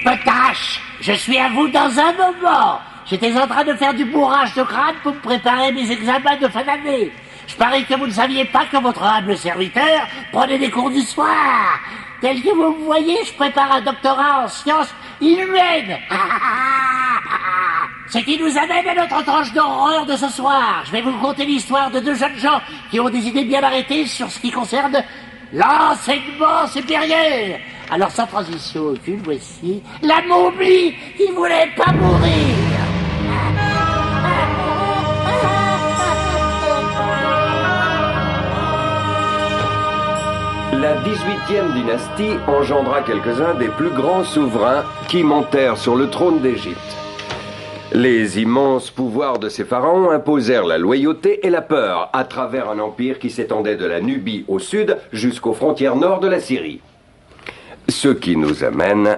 potaches, je suis à vous dans un moment. J'étais en train de faire du bourrage de crâne pour me préparer mes examens de fin d'année. Je parie que vous ne saviez pas que votre humble serviteur prenait des cours du soir. Tel que vous me voyez, je prépare un doctorat en sciences inhumaines. Ce qui nous amène à notre tranche d'horreur de ce soir. Je vais vous conter l'histoire de deux jeunes gens qui ont des idées bien arrêtées sur ce qui concerne l'enseignement supérieur. Alors sans transition aucune, voici la momie qui voulait pas mourir. La 18e dynastie engendra quelques-uns des plus grands souverains qui montèrent sur le trône d'Égypte. Les immenses pouvoirs de ces pharaons imposèrent la loyauté et la peur à travers un empire qui s'étendait de la Nubie au sud jusqu'aux frontières nord de la Syrie. Ce qui nous amène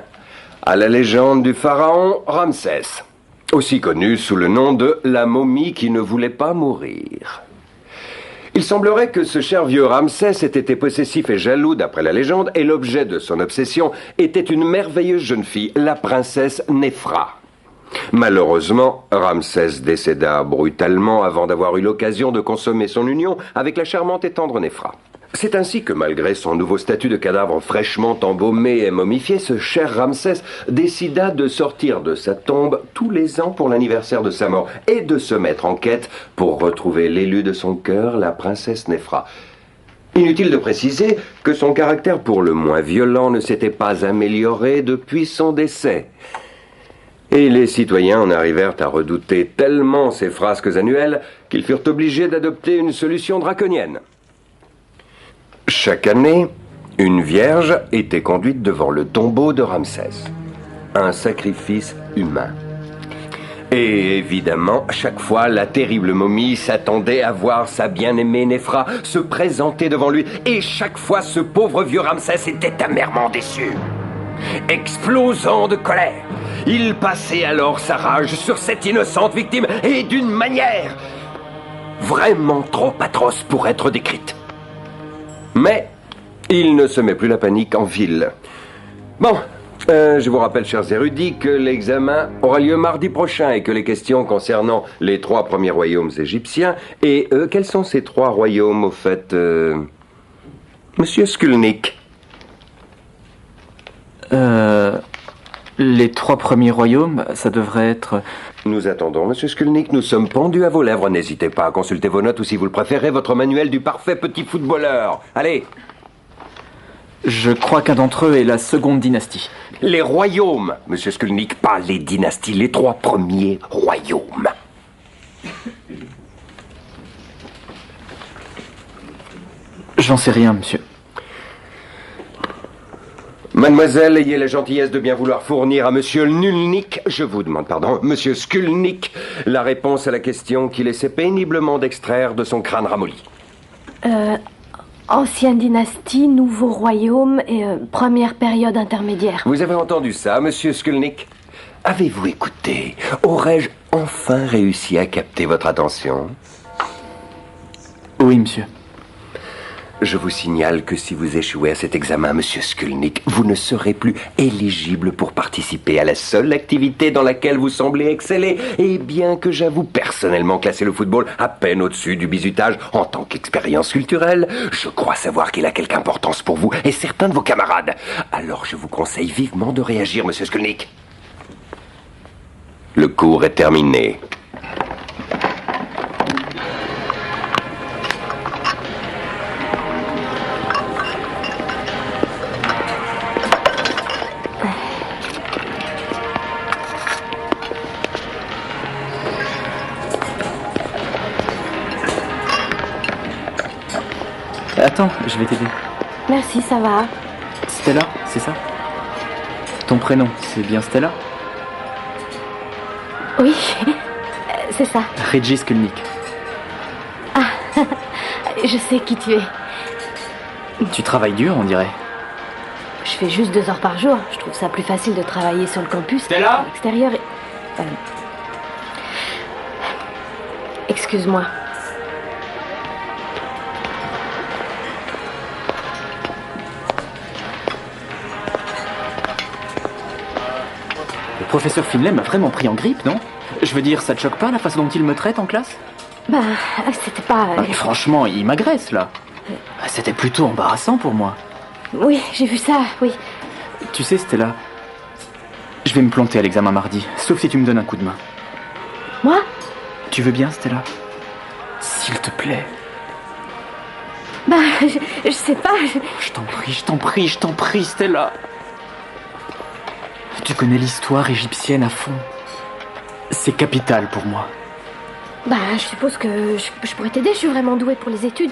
à la légende du pharaon Ramsès, aussi connu sous le nom de la momie qui ne voulait pas mourir. Il semblerait que ce cher vieux Ramsès ait été possessif et jaloux d'après la légende, et l'objet de son obsession était une merveilleuse jeune fille, la princesse Néphra. Malheureusement, Ramsès décéda brutalement avant d'avoir eu l'occasion de consommer son union avec la charmante et tendre Néphra. C'est ainsi que malgré son nouveau statut de cadavre fraîchement embaumé et momifié, ce cher Ramsès décida de sortir de sa tombe tous les ans pour l'anniversaire de sa mort et de se mettre en quête pour retrouver l'élu de son cœur, la princesse Néphra. Inutile de préciser que son caractère pour le moins violent ne s'était pas amélioré depuis son décès. Et les citoyens en arrivèrent à redouter tellement ces frasques annuelles qu'ils furent obligés d'adopter une solution draconienne. Chaque année, une vierge était conduite devant le tombeau de Ramsès. Un sacrifice humain. Et évidemment, chaque fois, la terrible momie s'attendait à voir sa bien-aimée Néphra se présenter devant lui. Et chaque fois, ce pauvre vieux Ramsès était amèrement déçu. Explosant de colère, il passait alors sa rage sur cette innocente victime, et d'une manière vraiment trop atroce pour être décrite. Mais il ne se met plus la panique en ville. Bon, je vous rappelle, chers érudits, que l'examen aura lieu mardi prochain et que les questions concernant les 3 premiers royaumes égyptiens. Et quels sont ces 3 royaumes, au fait, Monsieur Skulnik? Les 3 premiers royaumes, ça devrait être... Nous attendons, Monsieur Skulnik, nous sommes pendus à vos lèvres. N'hésitez pas à consulter vos notes ou, si vous le préférez, votre manuel du parfait petit footballeur. Allez! Je crois qu'un d'entre eux est la seconde dynastie. Les royaumes, Monsieur Skulnik, pas les dynasties, les 3 premiers royaumes. J'en sais rien, monsieur. Mademoiselle, ayez la gentillesse de bien vouloir fournir à Monsieur Nulnik, je vous demande pardon, Monsieur Skulnik, la réponse à la question qu'il essaie péniblement d'extraire de son crâne ramolli. Ancienne dynastie, nouveau royaume et première période intermédiaire. Vous avez entendu ça, Monsieur Skulnik? Avez-vous écouté? Aurais-je enfin réussi à capter votre attention? Oui, monsieur. Je vous signale que si vous échouez à cet examen, Monsieur Skulnik, vous ne serez plus éligible pour participer à la seule activité dans laquelle vous semblez exceller. Et bien que j'avoue personnellement classer le football à peine au-dessus du bizutage en tant qu'expérience culturelle, je crois savoir qu'il a quelque importance pour vous et certains de vos camarades. Alors je vous conseille vivement de réagir, Monsieur Skulnik. Le cours est terminé. Attends, je vais t'aider. Merci, ça va. Stella, c'est ça? Ton prénom, c'est bien Stella? Oui, c'est ça. Reggie Skulnik. Ah, je sais qui tu es. Tu travailles dur, on dirait. Je fais juste 2 heures par jour. Je trouve ça plus facile de travailler sur le campus Stella qu'à l'extérieur. Excuse-moi. Professeur Finlay m'a vraiment pris en grippe, non? Je veux dire, ça te choque pas la façon dont il me traite en classe? Bah, c'était pas... Franchement, il m'agresse, là. C'était plutôt embarrassant pour moi. Oui, j'ai vu ça, oui. Tu sais, Stella, je vais me planter à l'examen mardi, sauf si tu me donnes un coup de main. Moi? Tu veux bien, Stella? S'il te plaît. Bah, je sais pas. Je t'en prie, Stella. Tu connais l'histoire égyptienne à fond. C'est capital pour moi. Bah, je suppose que je pourrais t'aider, je suis vraiment douée pour les études.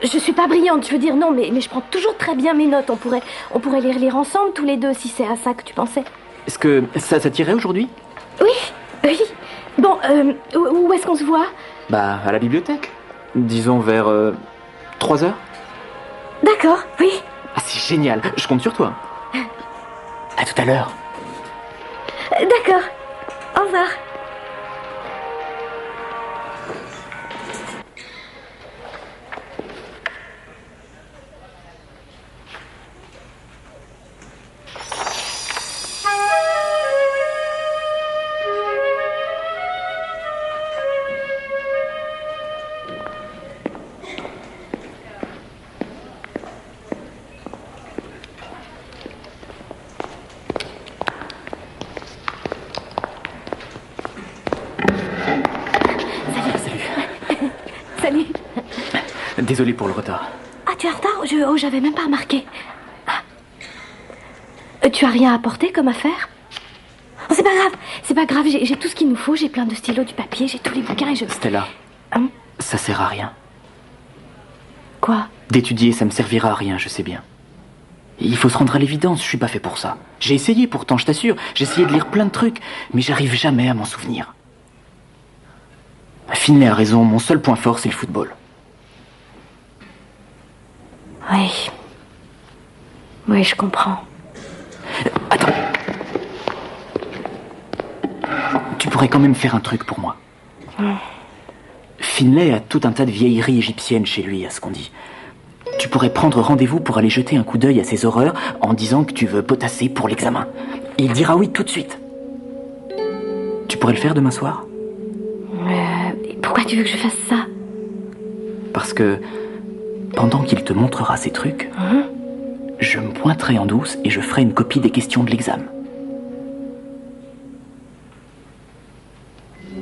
Je suis pas brillante, je veux dire, non, mais je prends toujours très bien mes notes. On pourrait les relire ensemble, tous les deux, si c'est à ça que tu pensais. Est-ce que ça t'irait aujourd'hui? Oui. Bon, où est-ce qu'on se voit? Bah, à la bibliothèque. Disons vers 3 heures. D'accord, oui. Ah, c'est génial, je compte sur toi. À tout à l'heure. D'accord. Au revoir. Salut. Désolé pour le retard. Ah, tu es en retard? J'avais même pas remarqué. Tu as rien à apporter comme affaire? Oh, c'est pas grave, j'ai tout ce qu'il nous faut, j'ai plein de stylos, du papier, j'ai tous les bouquins et je... Stella, ça sert à rien. Quoi? D'étudier, ça me servira à rien, je sais bien. Il faut se rendre à l'évidence, je suis pas fait pour ça. J'ai essayé pourtant, je t'assure, j'ai essayé de lire plein de trucs, mais j'arrive jamais à m'en souvenir. Finlay a raison, mon seul point fort, c'est le football. Oui, je comprends. Attends. Tu pourrais quand même faire un truc pour moi. Finlay a tout un tas de vieilleries égyptiennes chez lui, à ce qu'on dit. Tu pourrais prendre rendez-vous pour aller jeter un coup d'œil à ces horreurs en disant que tu veux potasser pour l'examen. Il dira oui tout de suite. Tu pourrais le faire demain soir? Pourquoi tu veux que je fasse ça? Parce que pendant qu'il te montrera ces trucs, je me pointerai en douce et je ferai une copie des questions de l'examen.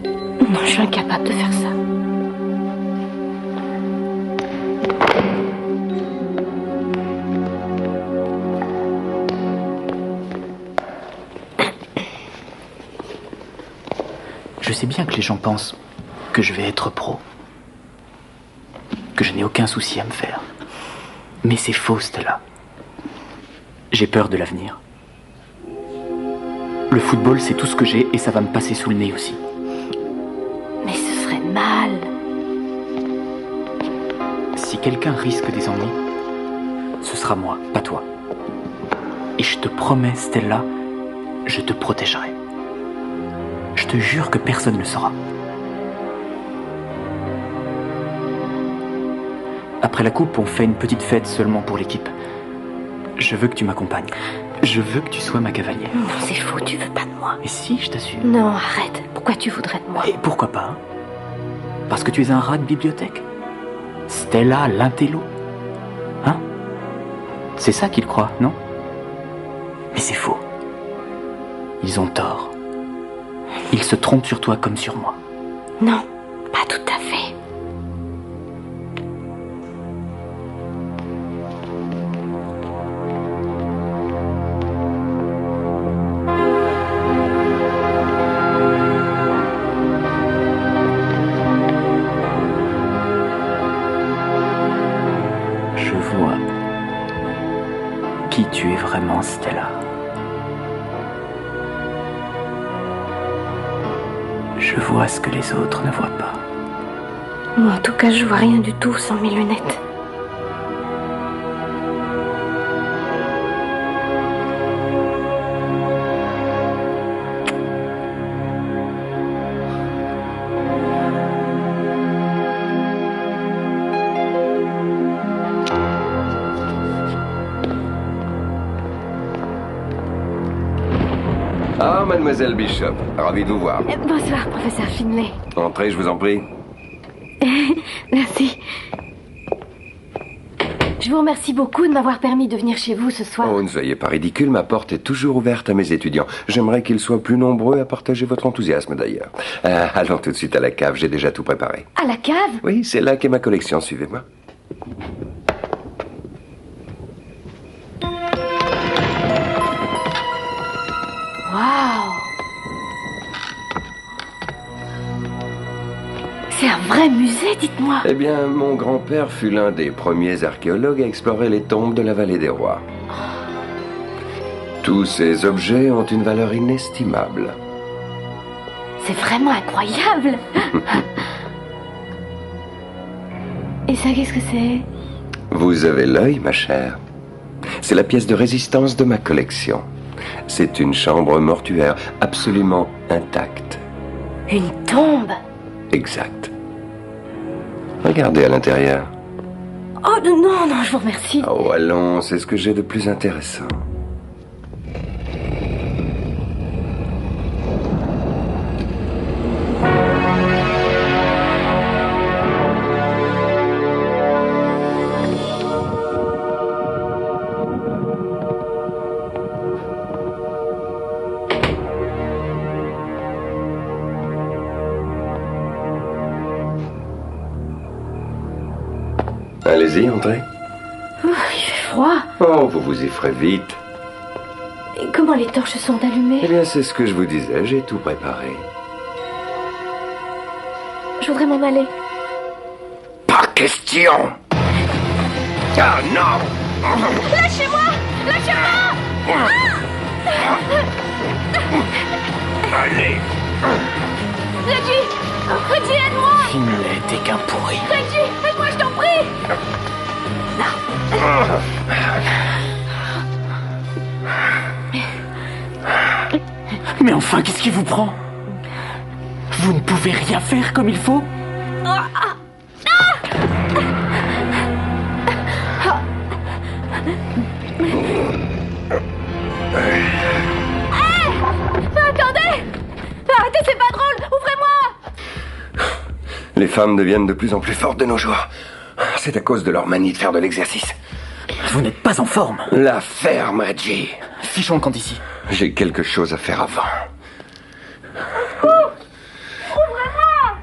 Non, je suis incapable de faire ça. Je sais bien que les gens pensent que je vais être pro, que je n'ai aucun souci à me faire. Mais c'est faux, Stella. J'ai peur de l'avenir. Le football, c'est tout ce que j'ai et ça va me passer sous le nez aussi. Mais ce serait mal. Si quelqu'un risque des ennuis, ce sera moi, pas toi. Et je te promets, Stella, je te protégerai. Je te jure que personne ne le saura. Après la coupe, on fait une petite fête seulement pour l'équipe. Je veux que tu m'accompagnes. Je veux que tu sois ma cavalière. Non, c'est faux, tu veux pas de moi. Et si, je t'assure. Non, arrête. Pourquoi tu voudrais de moi? Et pourquoi pas, hein? Parce que tu es un rat de bibliothèque. Stella l'intello. Hein? C'est ça qu'ils croient, non? Mais c'est faux. Ils ont tort. Ils se trompent sur toi comme sur moi. Non, pas tout à fait. Je vois qui tu es vraiment, Stella. Je vois ce que les autres ne voient pas. Moi, en tout cas, je vois rien du tout sans mes lunettes. mademoiselle Bishop. Ravi de vous voir. Bonsoir, professeur Finlay. Entrez, je vous en prie. Merci. Je vous remercie beaucoup de m'avoir permis de venir chez vous ce soir. Oh, ne soyez pas ridicule, ma porte est toujours ouverte à mes étudiants. J'aimerais qu'ils soient plus nombreux à partager votre enthousiasme, d'ailleurs. Allons tout de suite à la cave, j'ai déjà tout préparé. À la cave? Oui, c'est là qu'est ma collection, suivez-moi. Waouh! C'est un vrai musée, dites-moi. Eh bien, mon grand-père fut l'un des premiers archéologues à explorer les tombes de la vallée des rois. Tous ces objets ont une valeur inestimable. C'est vraiment incroyable. Et ça, qu'est-ce que c'est? Vous avez l'œil, ma chère. C'est la pièce de résistance de ma collection. C'est une chambre mortuaire absolument intacte. Une tombe? Exact. Regardez à l'intérieur. Oh non, non, je vous remercie. Oh, allons, c'est ce que j'ai de plus intéressant. Allez-y, entrez. Il fait froid. Oh, vous vous y ferez vite. Et comment les torches sont allumées? Eh bien, c'est ce que je vous disais, j'ai tout préparé. Je voudrais m'en aller. Pas question. Ah non. Lâchez-moi! Lâchez-moi! Allez. Reggie! Reggie, aide-moi! Finlay, t'es qu'un pourri. Reggie, aide-moi, je t'en prie! Mais enfin, qu'est-ce qui vous prend? Vous ne pouvez rien faire comme il faut? Attendez! Arrêtez, c'est pas drôle! Ouvrez-moi! Les femmes deviennent de plus en plus fortes de nos jours. C'est à cause de leur manie de faire de l'exercice. Vous n'êtes pas en forme. La ferme, Reggie. Fichons le camp d'ici. J'ai quelque chose à faire avant. Ouvrez-moi!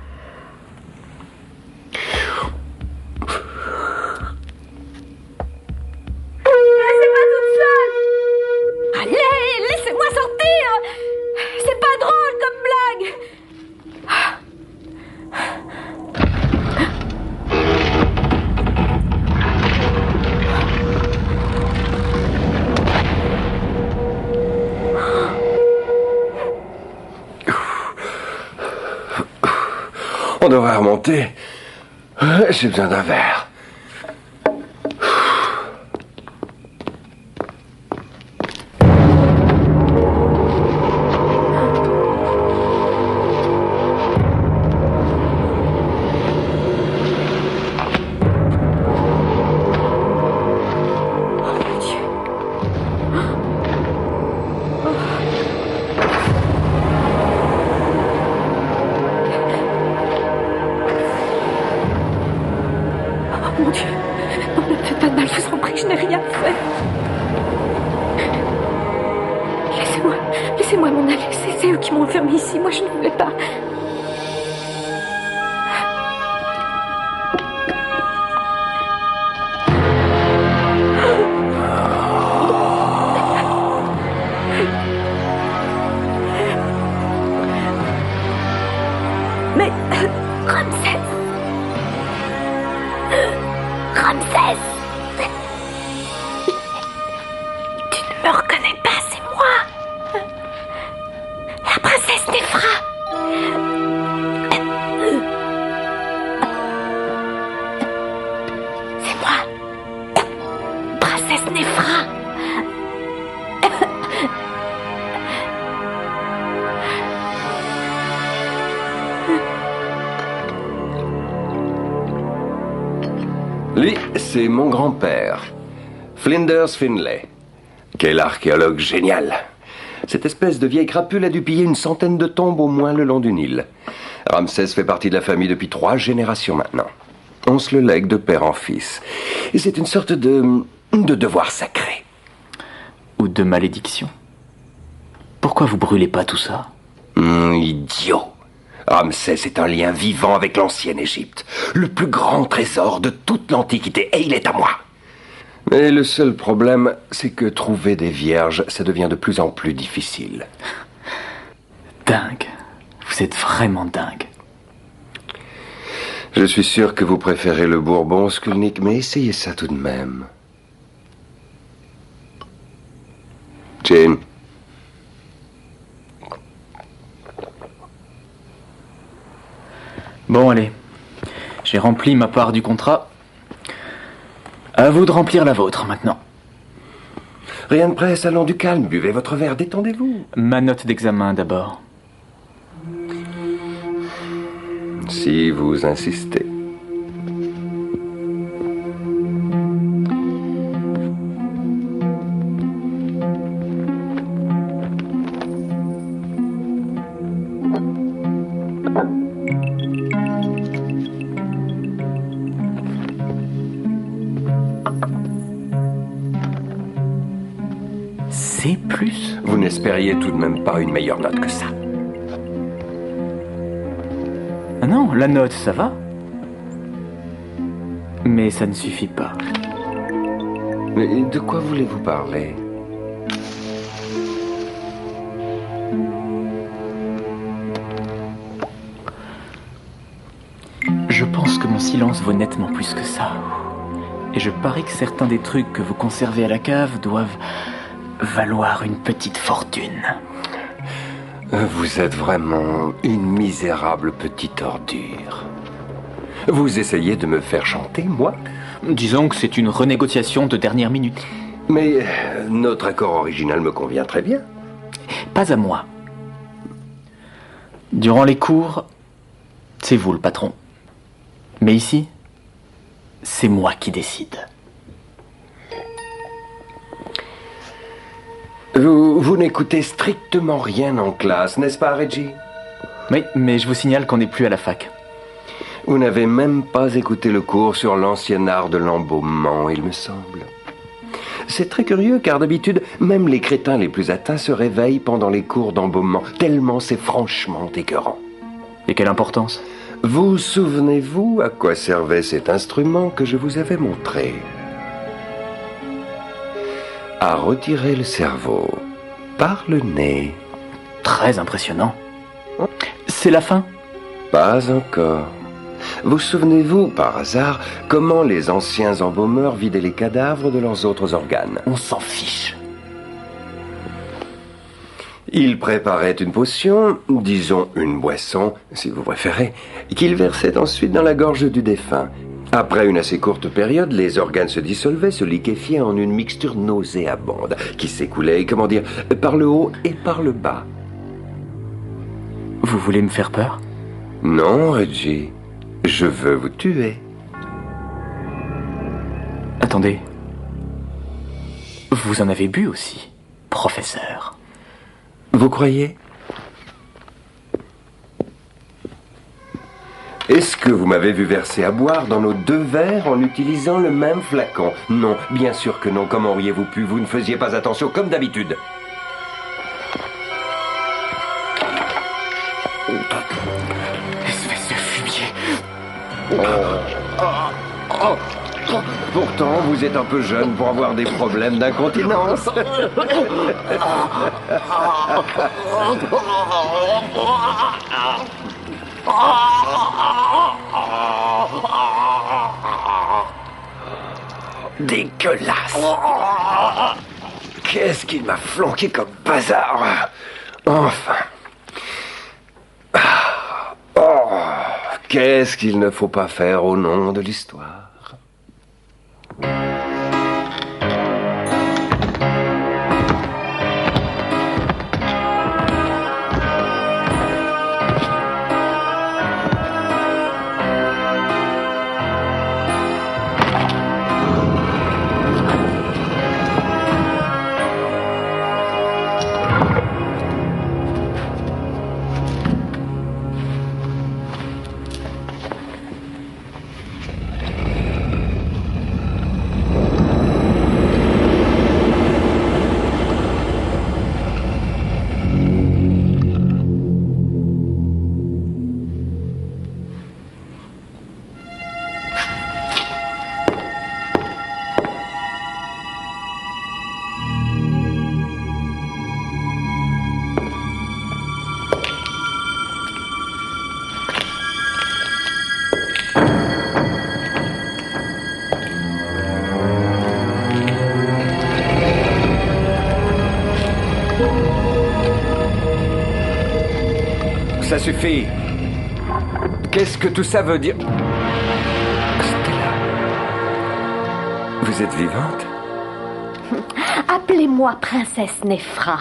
Laissez-moi toute seule! Allez, laissez-moi sortir! C'est pas drôle comme blague! On devrait remonter. J'ai besoin d'un verre. Mon Dieu! Non, ne me faites pas de mal, je vous en prie, je n'ai rien fait. Laissez-moi m'en aller. C'est eux qui m'ont enfermé ici. Moi, je ne voulais pas. Mais... Ramsès! Ramsès! Tu ne me reconnais pas, c'est moi! La princesse Néphra! C'est moi! Princesse Néphra! Lui, c'est mon grand-père, Flinders Finlay. Quel archéologue génial! Cette espèce de vieille crapule a dû piller une centaine de tombes au moins le long du Nil. Ramsès fait partie de la famille depuis 3 générations maintenant. On se le lègue de père en fils. Et c'est une sorte de devoir sacré. Ou de malédiction. Pourquoi vous brûlez pas tout ça? Idiot. Ramsès est un lien vivant avec l'ancienne Égypte. Le plus grand trésor de toute l'Antiquité. Et il est à moi. Mais le seul problème, c'est que trouver des vierges, ça devient de plus en plus difficile. Dingue. Vous êtes vraiment dingue. Je suis sûr que vous préférez le Bourbon, Skulnik, mais essayez ça tout de même. Jane. Bon, allez. J'ai rempli ma part du contrat. À vous de remplir la vôtre, maintenant. Rien de presse, allons du calme. Buvez votre verre, détendez-vous. Ma note d'examen, d'abord. Si vous insistez. C'est plus. Vous n'espériez tout de même pas une meilleure note que ça. Ah non, la note, ça va. Mais ça ne suffit pas. Mais de quoi voulez-vous parler? Je pense que mon silence vaut nettement plus que ça. Et je parie que certains des trucs que vous conservez à la cave doivent valoir une petite fortune. Vous êtes vraiment une misérable petite ordure. Vous essayez de me faire chanter, moi? Disons que c'est une renégociation de dernière minute. Mais notre accord original me convient très bien. Pas à moi. Durant les cours, c'est vous le patron. Mais ici, c'est moi qui décide. Vous n'écoutez strictement rien en classe, n'est-ce pas, Reggie? Oui, mais je vous signale qu'on n'est plus à la fac. Vous n'avez même pas écouté le cours sur l'ancien art de l'embaumement, il me semble. C'est très curieux, car d'habitude, même les crétins les plus atteints se réveillent pendant les cours d'embaumement, tellement c'est franchement écœurant. Et quelle importance? Vous souvenez-vous à quoi servait cet instrument que je vous avais montré? À retirer le cerveau par le nez. Très impressionnant. C'est la fin? Pas encore. Vous souvenez-vous, par hasard, comment les anciens embaumeurs vidaient les cadavres de leurs autres organes? On s'en fiche. Ils préparaient une potion, disons une boisson, si vous préférez, qu'ils versaient ensuite dans la gorge du défunt. Après une assez courte période, les organes se dissolvaient, se liquéfiaient en une mixture nauséabonde, qui s'écoulait, comment dire, par le haut et par le bas. Vous voulez me faire peur? Non, Reggie. Je veux vous tuer. Attendez. Vous en avez bu aussi, professeur. Vous croyez? Est-ce que vous m'avez vu verser à boire dans nos 2 verres en utilisant le même flacon? Non, bien sûr que non. Comment auriez-vous pu? Vous ne faisiez pas attention comme d'habitude. Espèce de fumier. Pourtant, vous êtes un peu jeune pour avoir des problèmes d'incontinence. Dégueulasse. Qu'est-ce qu'il m'a flanqué comme bazar. Enfin. Oh, qu'est-ce qu'il ne faut pas faire au nom de l'histoire. suffit. Qu'est-ce que tout ça veut dire? Stella, vous êtes vivante? Appelez-moi princesse Nefra.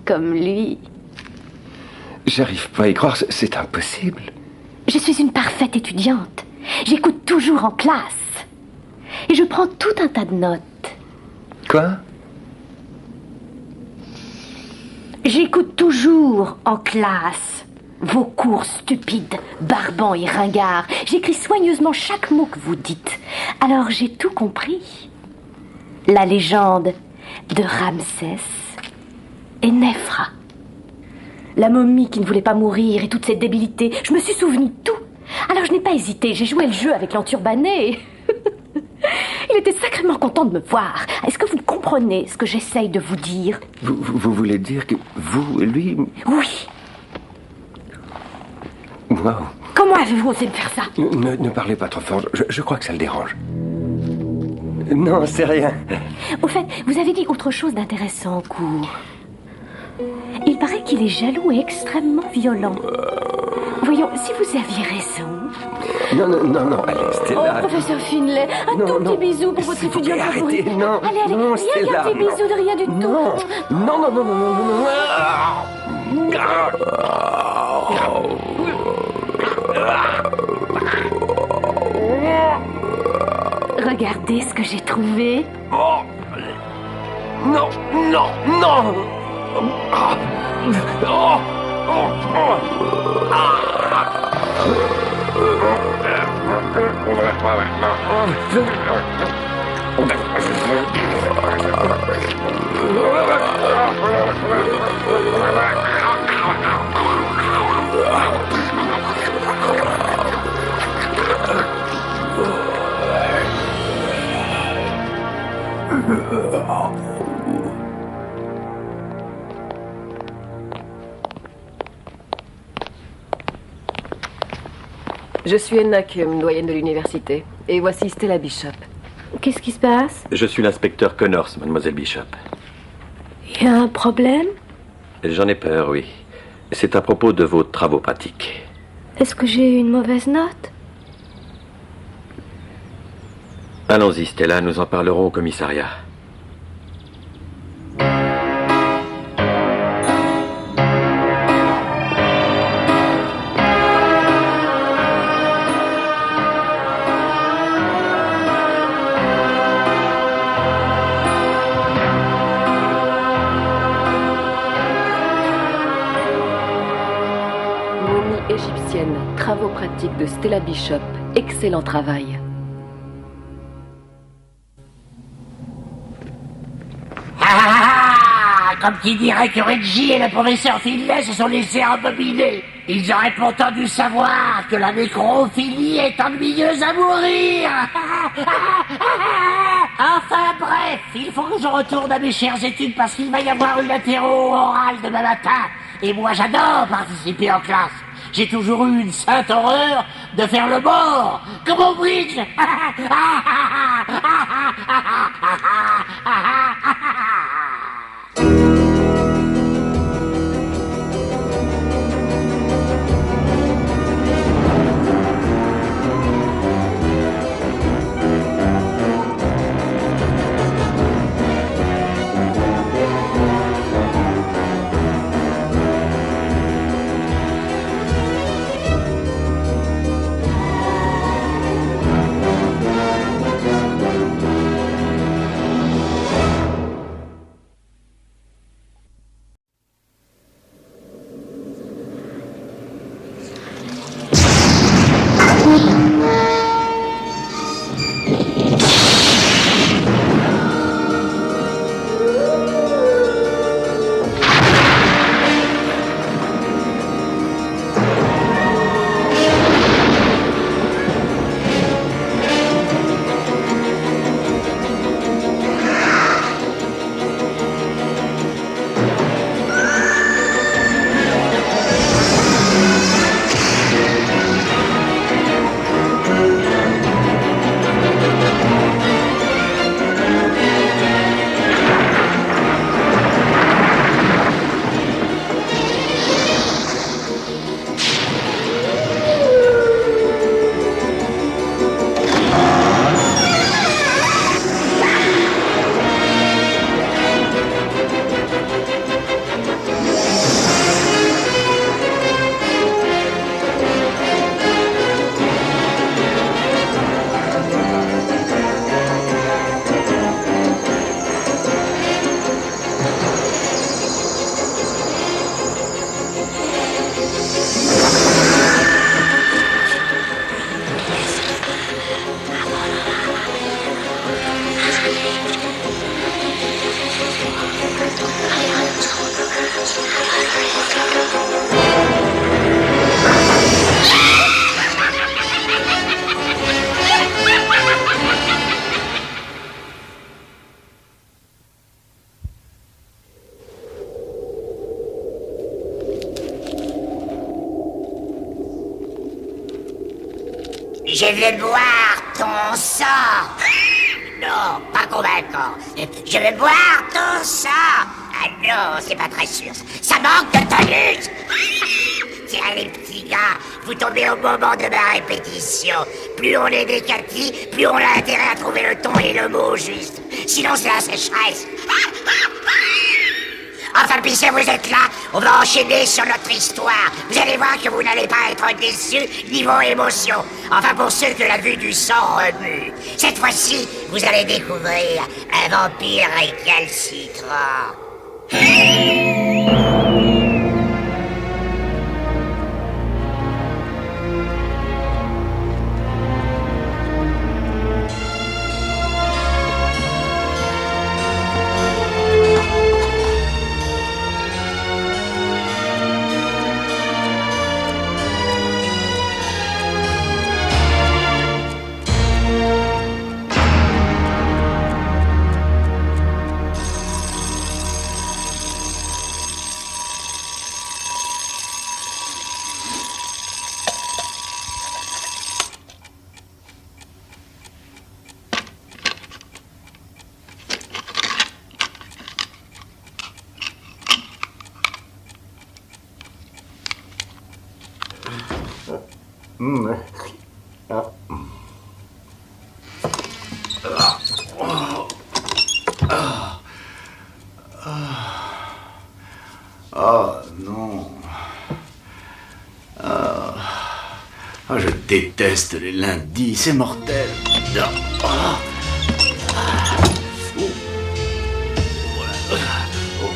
Comme lui. J'arrive pas à y croire, c'est impossible. Je suis une parfaite étudiante. J'écoute toujours en classe. Et je prends tout un tas de notes. Quoi? J'écoute toujours en classe vos cours stupides, barbants et ringards. J'écris soigneusement chaque mot que vous dites. Alors j'ai tout compris. La légende de Ramsès et Nefra. La momie qui ne voulait pas mourir et toute cette débilité. Je me suis souvenu de tout. Alors je n'ai pas hésité. J'ai joué le jeu avec l'enturbané. Il était sacrément content de me voir. Est-ce que vous comprenez ce que j'essaye de vous dire? Vous voulez dire que vous, lui... Oui. Wow. Comment avez-vous osé me faire ça? Ne parlez pas trop fort, je crois que ça le dérange. Non, c'est rien. Au fait, vous avez dit autre chose d'intéressant en cours. Il paraît qu'il est jaloux et extrêmement violent. Voyons, si vous aviez raison... Non, allez, Stella. Oh, professeur Finlay, un tout petit bisou pour votre étudiant favori. Arrêtez, non. Allez, non, rien Stella, qu'un petit bisou de rien du tout. Non. Regardez ce que j'ai trouvé. Non. Je suis Edna Kum, doyenne de l'université. Et voici Stella Bishop. Qu'est-ce qui se passe? Je suis l'inspecteur Connors, mademoiselle Bishop. Il y a un problème? J'en ai peur, oui. C'est à propos de vos travaux pratiques. Est-ce que j'ai eu une mauvaise note? Allons-y, Stella, nous en parlerons au commissariat. Égyptienne, travaux pratiques de Stella Bishop. Excellent travail. Comme qui dirait que Reggie et le professeur Finlay se sont laissés embobiner. Ils auraient pourtant dû savoir que la nécrophilie est ennuyeuse à mourir. Enfin bref, il faut que je retourne à mes chères études parce qu'il va y avoir une interro orale demain matin. Et moi j'adore participer en classe. J'ai toujours eu une sainte horreur de faire le mort, comme au bridge. Je vais boire ton sang. Non, pas convaincant. Je vais boire ton sang. Ah non, c'est pas très sûr. Ça manque de tonus. Tiens les petits gars, vous tombez au moment de ma répétition. Plus on est décati, plus on a intérêt à trouver le ton et le mot juste. Sinon c'est la sécheresse. Enfin, puisque vous êtes là, on va enchaîner sur notre histoire. Vous allez voir que vous n'allez pas être déçus niveau émotion. Enfin, pour ceux que la vue du sang remue. Cette fois-ci, vous allez découvrir un vampire récalcitrant. Oh non. Oh, je déteste les lundis, c'est mortel. Oh. Oh. Voilà. Oh.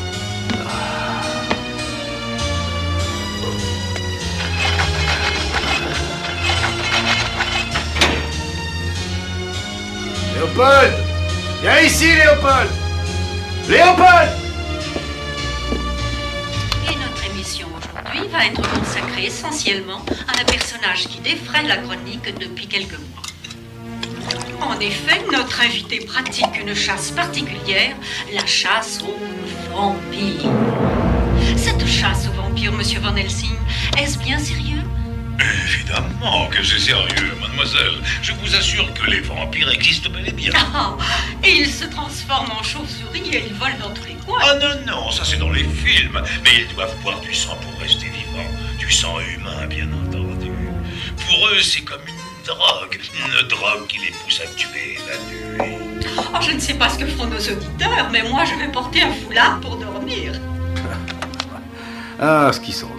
Léopold! Viens ici, Léopold! Léopold! Et notre émission aujourd'hui va être consacrée essentiellement à un personnage qui défraie la chronique depuis quelques mois. En effet, notre invité pratique une chasse particulière, la chasse aux vampires. Cette chasse aux vampires, monsieur Van Helsing, est-ce bien sérieux? Évidemment que c'est sérieux, mademoiselle. Je vous assure que les vampires existent bel et bien. Ah, et ils se transforment en chauves-souris et ils volent dans tous les coins. Ah non, non, ça c'est dans les films. Mais ils doivent boire du sang pour rester vivants. Du sang humain, bien entendu. Pour eux, c'est comme une drogue qui les pousse à tuer la nuit. Oh, je ne sais pas ce que feront nos auditeurs, mais moi je vais porter un foulard pour dormir. Ah, ce qu'ils sont drôles.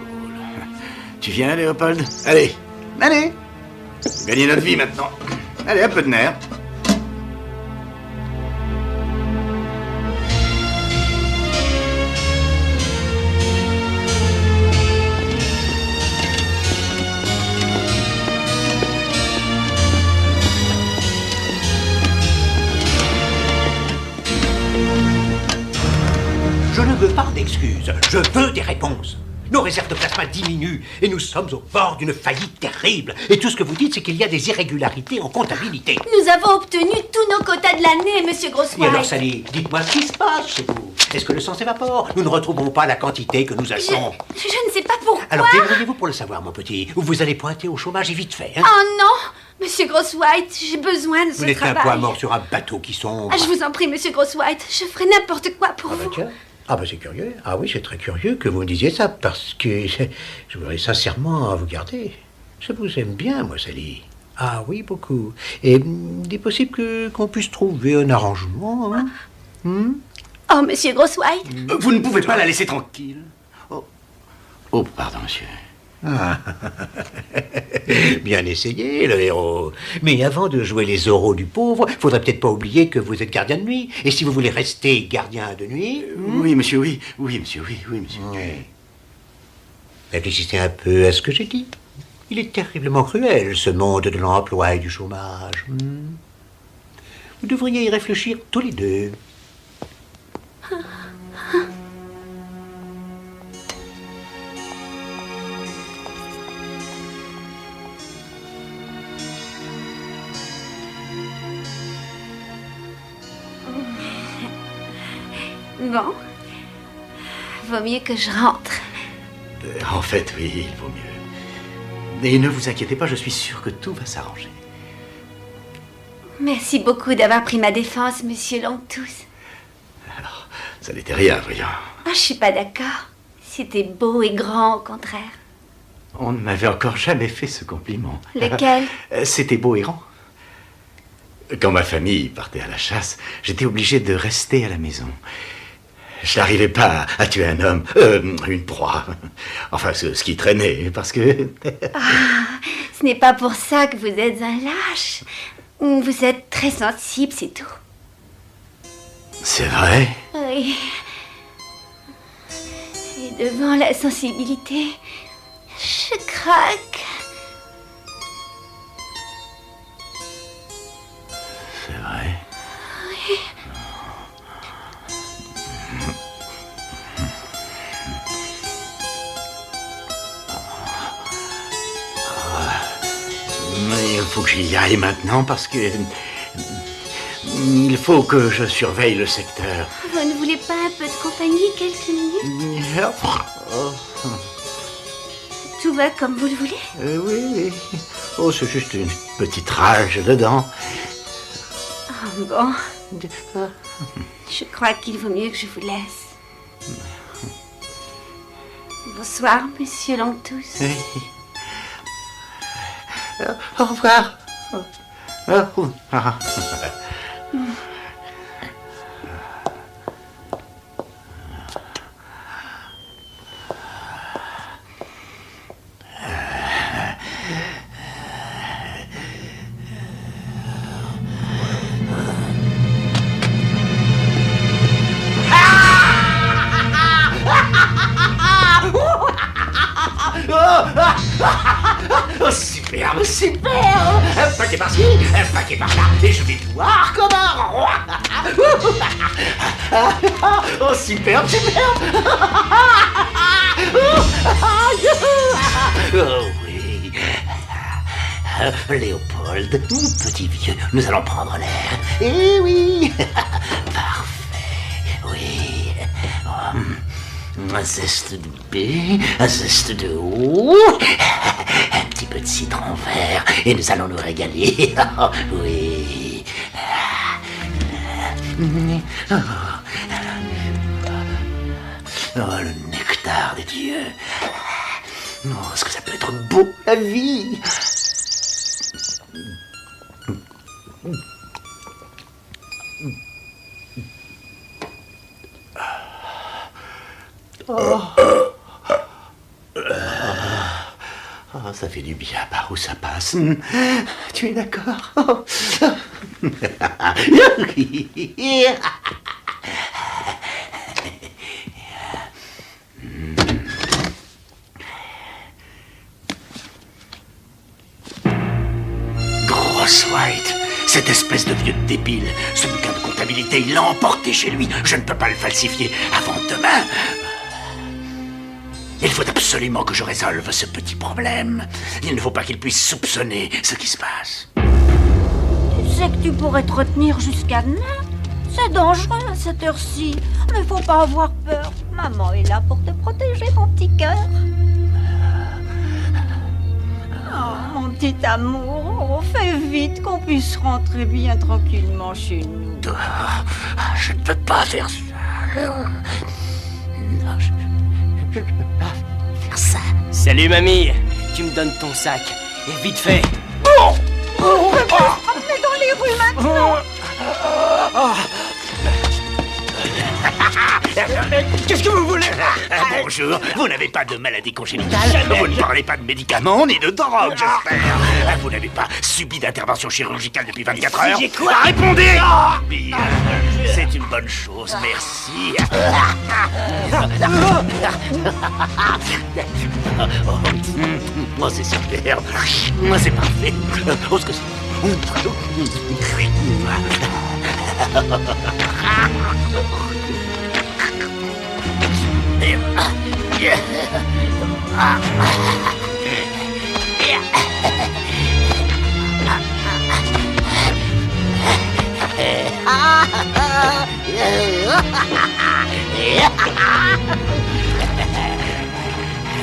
Tu viens, Léopold? Allez, allez! Gagnez notre vie maintenant. Allez, un peu de nerfs. Je ne veux pas d'excuses, je veux des réponses. Nos réserves de plasma diminuent et nous sommes au bord d'une faillite terrible. Et tout ce que vous dites, c'est qu'il y a des irrégularités en comptabilité. Nous avons obtenu tous nos quotas de l'année, monsieur Et Grosswhite. alors, Sally, dites-moi ce qui se passe chez vous. Est-ce que le sang s'évapore? Nous ne retrouvons pas la quantité que nous achetons. Je ne sais pas pourquoi. Alors, débrouillez-vous pour le savoir, mon petit. Ou vous allez pointer au chômage et vite fait, hein? Oh non, monsieur Grosswhite, j'ai besoin de ce Vous n'êtes qu'un travail. poids mort sur un bateau qui sombre. Ah, je vous en prie, monsieur Grosswhite, je ferai n'importe quoi pour vous. Tiens. Ah bah c'est curieux. Ah oui, c'est très curieux que vous me disiez ça, parce que je voudrais sincèrement vous garder. Je vous aime bien, moi, Sally. Ah oui, beaucoup. Et il est possible qu'on puisse trouver un arrangement, hein? Oh, monsieur Grosswhite. Vous ne pouvez pas la laisser tranquille. Oh, oh pardon, monsieur. Ah. Bien essayé, le héros. Mais avant de jouer les oraux du pauvre, faudrait peut-être pas oublier que vous êtes gardien de nuit. Et si vous voulez rester gardien de nuit... Oui, monsieur, oui. Oui, monsieur, oui, oui, monsieur. Oui. Réfléchissez un peu à ce que j'ai dit. Il est terriblement cruel, ce monde de l'emploi et du chômage. Vous devriez y réfléchir tous les deux. Bon. Vaut mieux que je rentre. En fait, oui, il vaut mieux. Et ne vous inquiétez pas, je suis sûr que tout va s'arranger. Merci beaucoup d'avoir pris ma défense, monsieur Longtooth. Alors, ça n'était rien, voyons. Ah, je suis pas d'accord. C'était beau et grand, au contraire. On ne m'avait encore jamais fait ce compliment. Lequel? C'était beau et grand. Quand ma famille partait à la chasse, j'étais obligé de rester à la maison. Je n'arrivais pas à tuer un homme, une proie. Enfin, ce qui traînait, parce que... Ce n'est pas pour ça que vous êtes un lâche. Vous êtes très sensible, c'est tout. C'est vrai? Oui. Et devant la sensibilité, je craque. C'est vrai? Oui. Mais il faut que j'y aille maintenant parce que... Il faut que je surveille le secteur. Vous ne voulez pas un peu de compagnie quelques minutes? Tout va comme vous le voulez? Oui. Oh, c'est juste une petite rage dedans. Oh, bon. Je crois qu'il vaut mieux que je vous laisse. Bonsoir, monsieur Longtooth. Oui. Au revoir. Au revoir. Oh, superbe, superbe! Un paquet par-ci, un paquet par-là, et je vais boire comme un roi! Oh, superbe, superbe! Oh oui! Léopold, mon petit vieux, nous allons prendre l'air. Eh oui! Parfait, oui. Un zeste de baie, un zeste de haut, un petit peu de citron vert, et nous allons nous régaler. Oui. Oh, le nectar des dieux. Oh, est-ce que ça peut être beau, la vie? Oh, ça fait du bien par où ça passe. Tu es d'accord? Grosse White, cette espèce de vieux débile, ce bouquin de comptabilité, il l'a emporté chez lui. Je ne peux pas le falsifier avant demain. Il faut absolument que je résolve ce petit problème. Il ne faut pas qu'il puisse soupçonner ce qui se passe. Tu sais que tu pourrais te retenir jusqu'à demain. C'est dangereux à cette heure-ci. Mais faut pas avoir peur. Maman est là pour te protéger, mon petit cœur. Oh, mon petit amour, on fait vite qu'on puisse rentrer bien tranquillement chez nous. Je ne peux pas faire ça. Non, je ne peux pas faire ça. Salut mamie, tu me donnes ton sac. Et vite fait. On peut pas se promener dans les rues maintenant. Qu'est-ce que vous voulez? Bonjour, vous n'avez pas de maladie congénitale? Vous ne parlez pas de médicaments ni de drogue, j'espère? Vous n'avez pas subi d'intervention chirurgicale depuis 24 heures? Quoi? Répondez! Bien, c'est une bonne chose, merci. Oh, c'est super. C'est parfait. Oh, ce que c'est...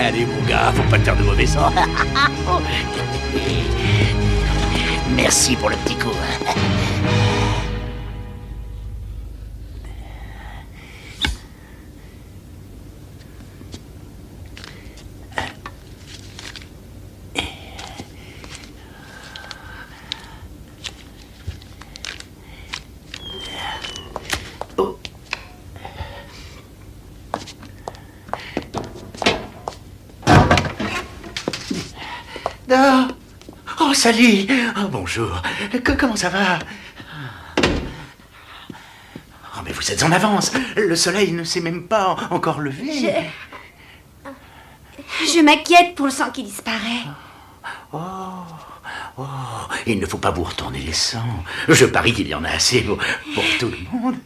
Allez, mon gars, faut pas te faire de mauvais sang. Merci pour le petit coup. Oh, salut. Oh, bonjour. Comment ça va? Oh, mais vous êtes en avance. Le soleil ne s'est même pas encore levé. Je m'inquiète pour le sang qui disparaît. Oh, il ne faut pas vous retourner les sangs. Je parie qu'il y en a assez pour tout le monde.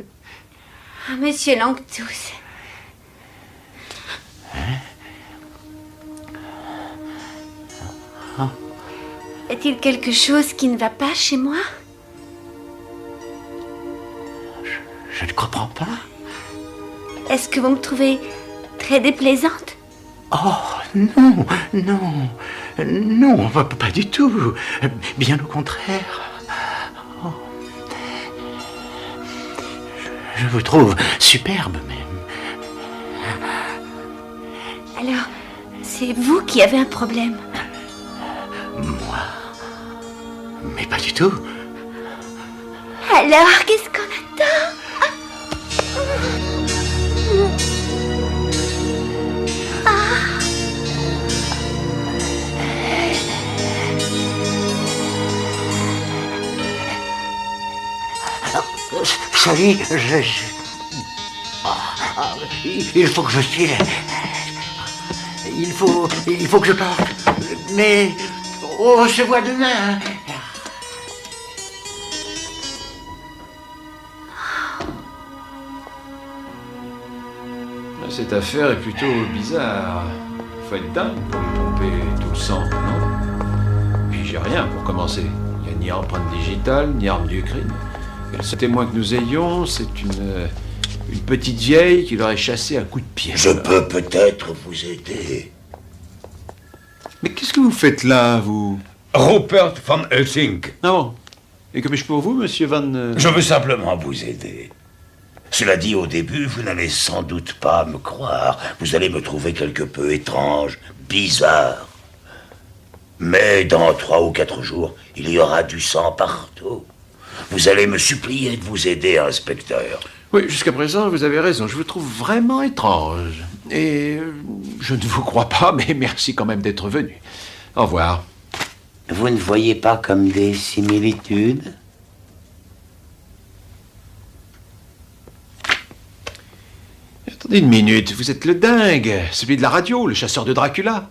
Monsieur Langtooth. Est-il quelque chose qui ne va pas chez moi? Je ne comprends pas. Est-ce que vous me trouvez très déplaisante? Oh, non, non, non, pas du tout. Bien au contraire. Oh. Je vous trouve superbe même. Alors, c'est vous qui avez un problème? Moi? Mais pas du tout. Alors, qu'est-ce qu'on attend? Salut, il faut que je file. Il faut que je parte. Mais on se voit demain. Cette affaire est plutôt bizarre. Faut être dingue pour lui pomper tout le sang, non? Puis j'ai rien pour commencer. Il n'y a ni empreinte digitale, ni arme du crime. Et le seul témoin que nous ayons, c'est une petite vieille qui l'aurait chassé à coups de pied. Je peux peut-être vous aider. Mais qu'est-ce que vous faites là, vous? Rupert van Helsing. Ah bon? Et que puis-je pour vous, monsieur Van... Je veux simplement vous aider. Cela dit, au début, vous n'allez sans doute pas me croire. Vous allez me trouver quelque peu étrange, bizarre. Mais dans 3 ou 4 jours, il y aura du sang partout. Vous allez me supplier de vous aider, inspecteur. Oui, jusqu'à présent, vous avez raison. Je vous trouve vraiment étrange. Et je ne vous crois pas, mais merci quand même d'être venu. Au revoir. Vous ne voyez pas comme des similitudes? Attendez une minute, vous êtes le dingue, celui de la radio, le chasseur de Dracula.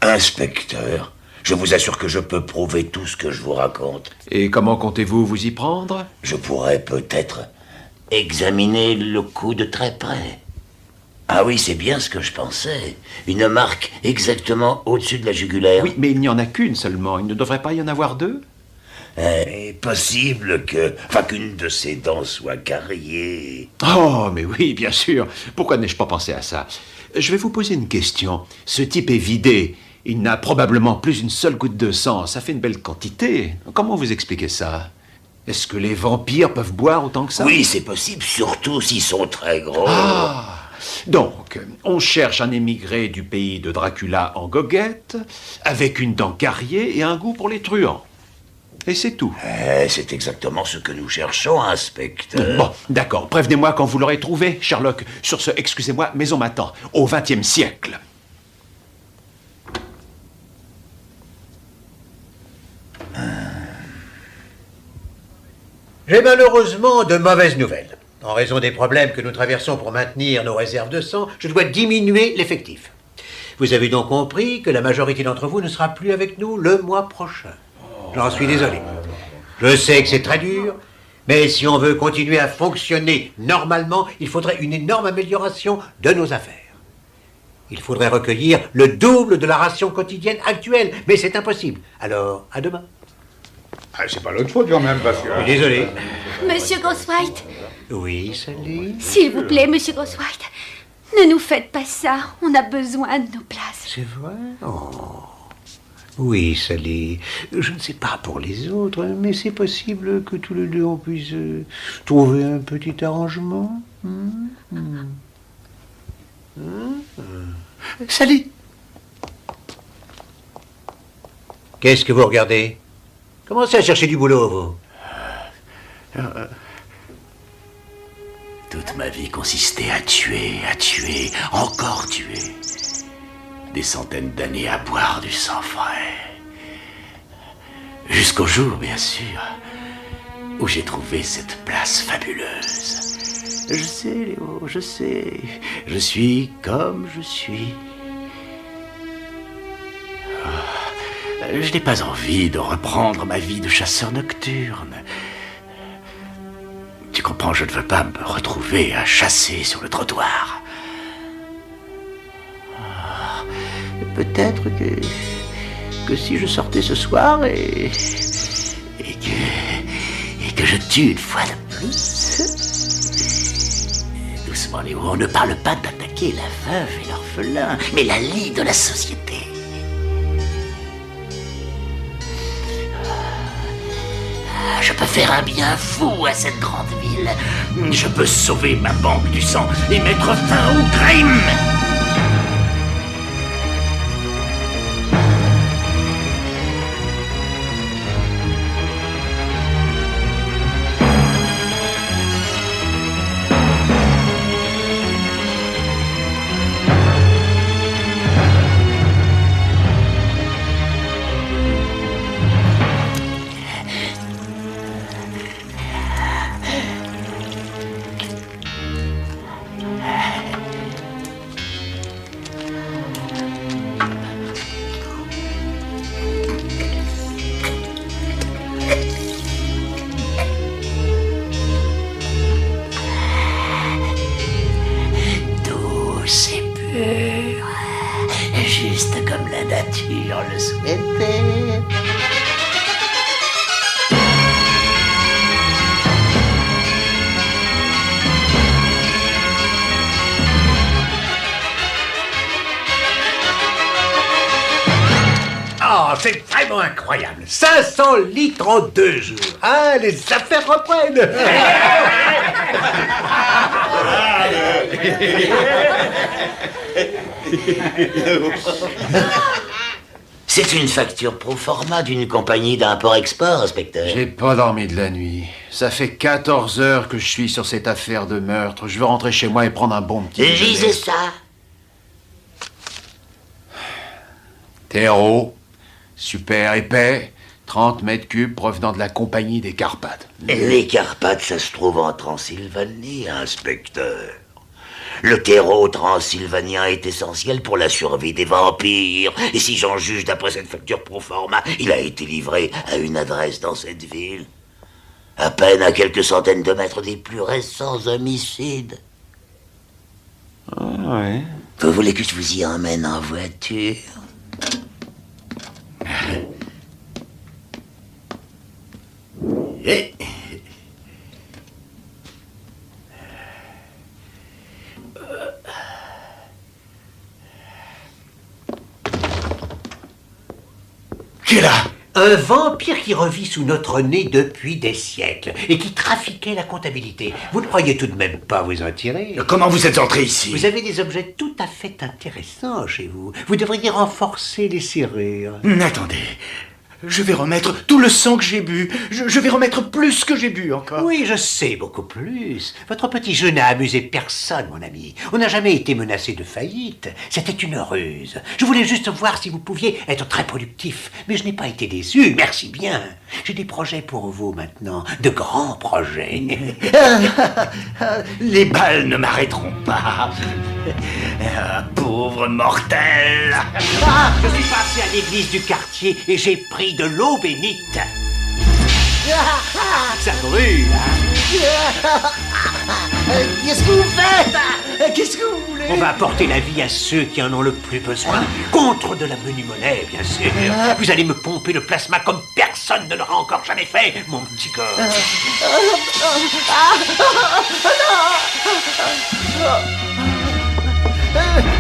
Inspecteur, je vous assure que je peux prouver tout ce que je vous raconte. Et comment comptez-vous vous y prendre? Je pourrais peut-être examiner le coup de très près. Ah oui, c'est bien ce que je pensais. Une marque exactement au-dessus de la jugulaire. Oui, mais il n'y en a qu'une seulement. Il ne devrait pas y en avoir 2? Possible qu'une de ces dents soit carriée. Oh, mais oui, bien sûr. Pourquoi n'ai-je pas pensé à ça? Je vais vous poser une question. Ce type est vidé. Il n'a probablement plus une seule goutte de sang. Ça fait une belle quantité. Comment vous expliquez ça? Est-ce que les vampires peuvent boire autant que ça? Oui, c'est possible, surtout s'ils sont très gros. Ah! Donc, on cherche un émigré du pays de Dracula en goguette, avec une dent carriée et un goût pour les truands. Et c'est tout. C'est exactement ce que nous cherchons, inspecteur. Bon, d'accord. Prévenez-moi quand vous l'aurez trouvé, Sherlock. Sur ce, excusez-moi, mais on m'attend. Au XXe siècle. J'ai malheureusement de mauvaises nouvelles. En raison des problèmes que nous traversons pour maintenir nos réserves de sang, je dois diminuer l'effectif. Vous avez donc compris que la majorité d'entre vous ne sera plus avec nous le mois prochain. J'en suis désolé. Je sais que c'est très dur, mais si on veut continuer à fonctionner normalement, il faudrait une énorme amélioration de nos affaires. Il faudrait recueillir le double de la ration quotidienne actuelle, mais c'est impossible. Alors, à demain. C'est pas l'autre faute quand même, parce que... Désolé. Monsieur Ghostwhite. Oui, Sally. S'il vous plaît, monsieur Ghostwhite. Ne nous faites pas ça. On a besoin de nos places. C'est vrai? Oh. Oui, Sally. Je ne sais pas pour les autres, mais c'est possible que tous les deux on puisse trouver un petit arrangement. Sally! Qu'est-ce que vous regardez? Commencez à chercher du boulot, vous. Toute ma vie consistait à tuer, encore tuer. Des centaines d'années à boire du sang frais. Jusqu'au jour, bien sûr, où j'ai trouvé cette place fabuleuse. Je sais, Léo, je sais. Je suis comme je suis. Je n'ai pas envie de reprendre ma vie de chasseur nocturne. Tu comprends, je ne veux pas me retrouver à chasser sur le trottoir. Peut-être que si je sortais ce soir et que je tue une fois de plus. Doucement, Léo, on ne parle pas d'attaquer la veuve et l'orphelin, mais la lie de la société. Je peux faire un bien fou à cette grande ville. Je peux sauver ma banque du sang et mettre fin au crime. Juste comme la nature le souhaitait. Oh, c'est vraiment incroyable. 500 litres en 2 jours. Ah, les affaires reprennent. C'est une facture pro forma d'une compagnie d'import-export, inspecteur. J'ai pas dormi de la nuit. Ça fait 14 heures que je suis sur cette affaire de meurtre. Je veux rentrer chez moi et prendre un bon petit déjeuner. Lisez ça. Terreau, super épais, 30 mètres cubes provenant de la compagnie des Carpates. Les Carpates, ça se trouve en Transylvanie, inspecteur. Le terreau transylvanien est essentiel pour la survie des vampires. Et si j'en juge d'après cette facture pro forma, il a été livré à une adresse dans cette ville. À peine à quelques centaines de mètres des plus récents homicides. Ah ouais. Vous voulez que je vous y emmène en voiture? Et... Qui est là? Un vampire qui revit sous notre nez depuis des siècles et qui trafiquait la comptabilité. Vous ne croyez tout de même pas vous en tirer? Comment vous êtes entré ici? Vous avez des objets tout à fait intéressants chez vous. Vous devriez renforcer les serrures. Attendez. Je vais remettre tout le sang que j'ai bu. Je vais remettre plus que j'ai bu encore. Oui, je sais, beaucoup plus. Votre petit jeu n'a amusé personne, mon ami. On n'a jamais été menacé de faillite. C'était une ruse. Je voulais juste voir si vous pouviez être très productif. Mais je n'ai pas été déçu, merci bien. J'ai des projets pour vous maintenant, de grands projets. Les balles ne m'arrêteront pas. Pauvre mortel. Ah, je suis passé à l'église du quartier et j'ai pris de l'eau bénite. Ça brûle, hein? Qu'est-ce que vous faites? Qu'est-ce que vous voulez? On va apporter la vie à ceux qui en ont le plus besoin, contre de la menu monnaie, bien sûr. Vous allez me pomper le plasma comme personne ne l'aura encore jamais fait, mon petit gars.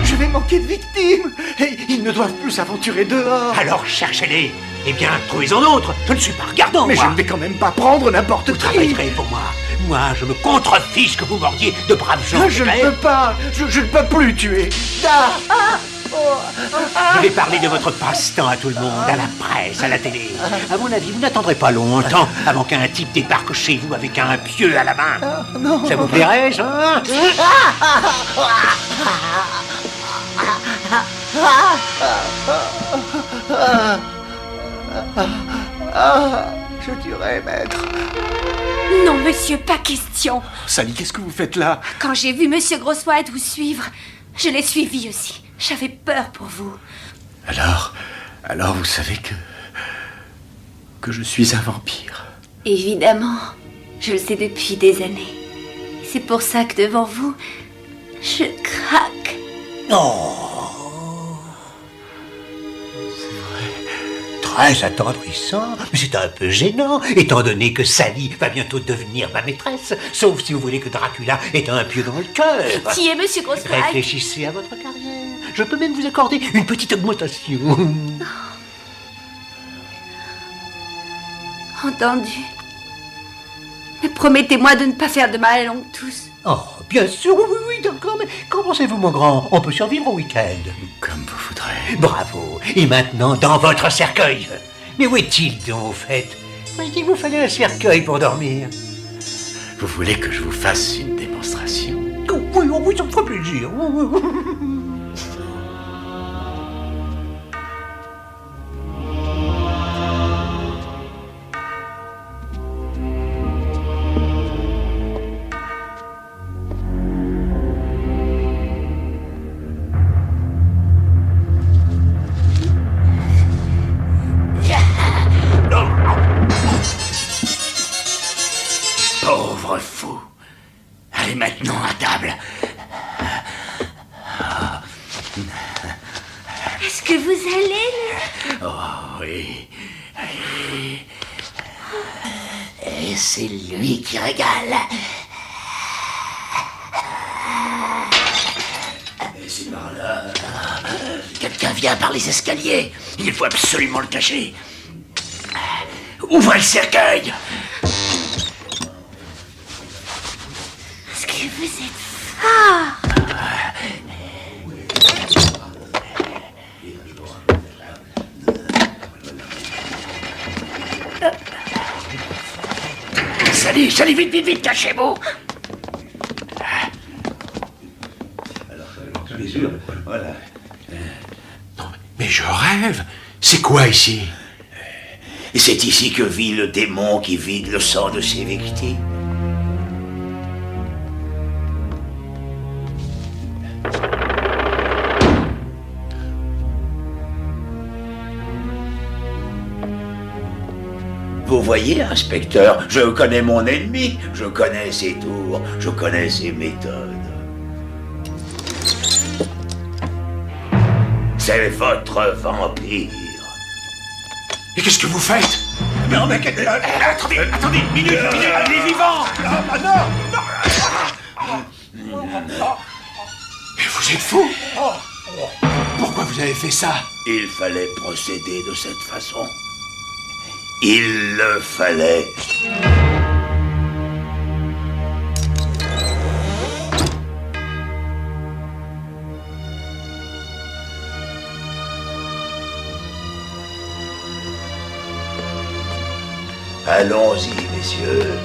Je vais manquer de victimes. Et ils ne doivent plus s'aventurer dehors. Alors cherchez-les. Eh bien, trouvez-en d'autres. Je ne suis pas regardant, Mais moi. je ne vais quand même pas prendre n'importe qui. Vous travaillerez pour moi. Moi, je me contrefiche que vous mordiez de braves gens. Je ne peux pas. Je ne peux plus tuer. Ah, ah, oh, ah. Je vais parler de votre passe-temps à tout le monde, à la presse, à la télé. À mon avis, vous n'attendrez pas longtemps avant qu'un type débarque chez vous avec un pieu à la main. Non. Ça vous plairait, ça? Je dirais, maître. Non, monsieur, pas question. Sally, qu'est-ce que vous faites là? Quand j'ai vu monsieur Grosswhite vous suivre, je l'ai suivi aussi. J'avais peur pour vous. Alors vous savez que je suis un vampire. Évidemment, je le sais depuis des années. C'est pour ça que devant vous, je craque. Très attendrissant, mais c'est un peu gênant, étant donné que Sally va bientôt devenir ma maîtresse, sauf si vous voulez que Dracula ait un pieu dans le cœur. Qui est monsieur Grosswhite? Réfléchissez à votre carrière. Je peux même vous accorder une petite augmentation. Entendu. Mais promettez-moi de ne pas faire de mal à l'oncle tous. Oh, bien sûr, oui, d'accord, mais qu'en pensez-vous, mon grand? On peut survivre au week-end. Comme vous voudrez. Bravo. Et maintenant, dans votre cercueil. Mais où est-il donc, au fait? Il vous fallait un cercueil pour dormir. Vous voulez que je vous fasse une démonstration? Oui, ça me ferait plaisir. Pauvre fou. Allez maintenant à table. Est-ce que vous allez? Oh oui. Oui. Et c'est lui qui régale. Et c'est par là. Quelqu'un vient par les escaliers. Il faut absolument le cacher. Ouvrez le cercueil. Est-ce que vous êtes fort? Salut, vite, cachez-vous. Voilà. Mais je rêve. C'est quoi ici? Et c'est ici que vit le démon qui vide le sang de ses victimes. Vous voyez, inspecteur, je connais mon ennemi, je connais ses tours, je connais ses méthodes. C'est votre vampire. Et qu'est-ce que vous faites? Non, mais attendez, minute, il est vivant. Mais vous êtes fou? Pourquoi vous avez fait ça? Il fallait procéder de cette façon. Il le fallait. Allons-y, messieurs.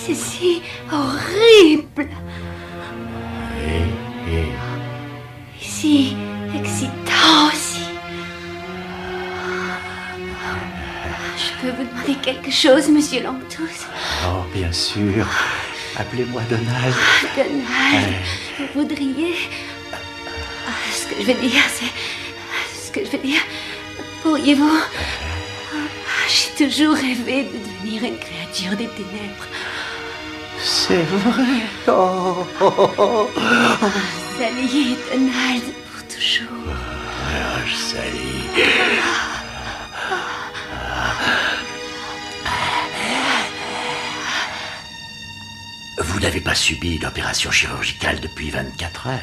C'est si horrible. Si excitant aussi. Je peux vous demander quelque chose, monsieur Langtooth? Oh, bien sûr. Appelez-moi Donald. Donald, vous voudriez... Ce que je veux dire, pourriez-vous... J'ai toujours rêvé de devenir une créature des ténèbres. C'est vrai. Sally et Donald, pour toujours. Sally. Vous n'avez pas subi d'opération chirurgicale depuis 24 heures.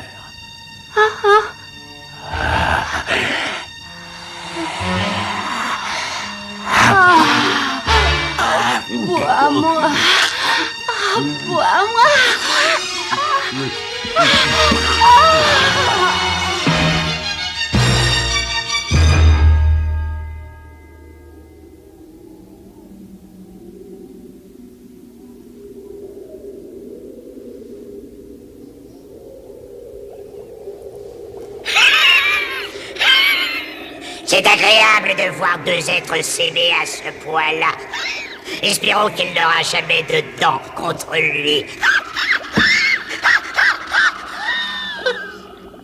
Bois-moi. Bois-moi. C'est agréable de voir deux êtres s'aimer à ce point-là. Espérons qu'il n'aura jamais de dents contre lui.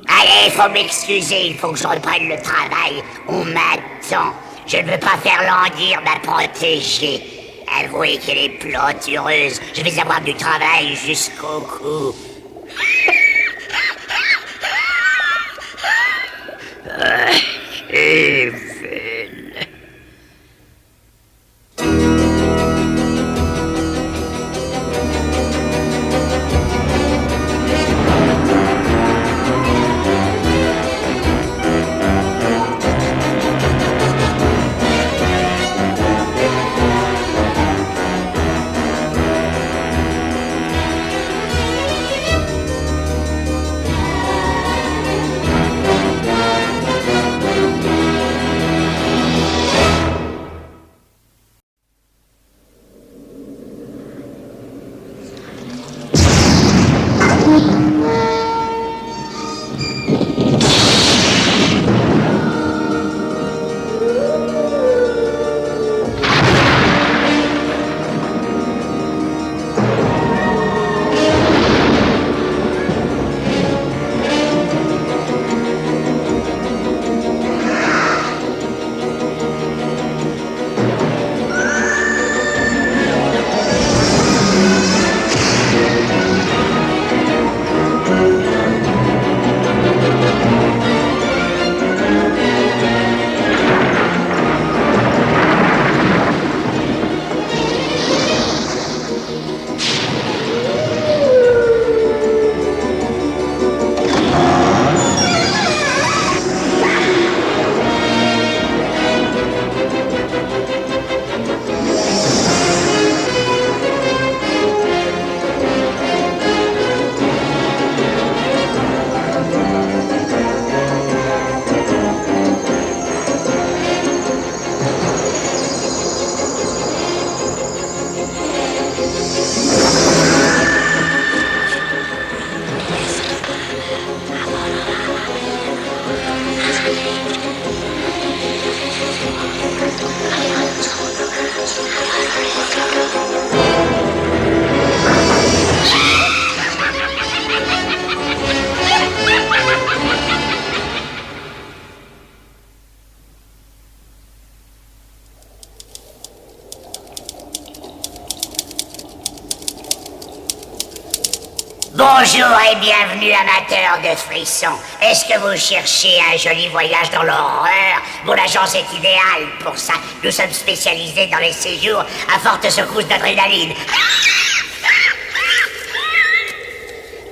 Allez, faut m'excuser, il faut que je reprenne le travail. On m'attend. Je ne veux pas faire languir ma protégée. Avouez qu'elle est plantureuse. Je vais avoir du travail jusqu'au cou. Bonjour et bienvenue amateurs de frissons. Est-ce que vous cherchez un joli voyage dans l'horreur? Mon agence est idéale pour ça. Nous sommes spécialisés dans les séjours à forte secousse d'adrénaline.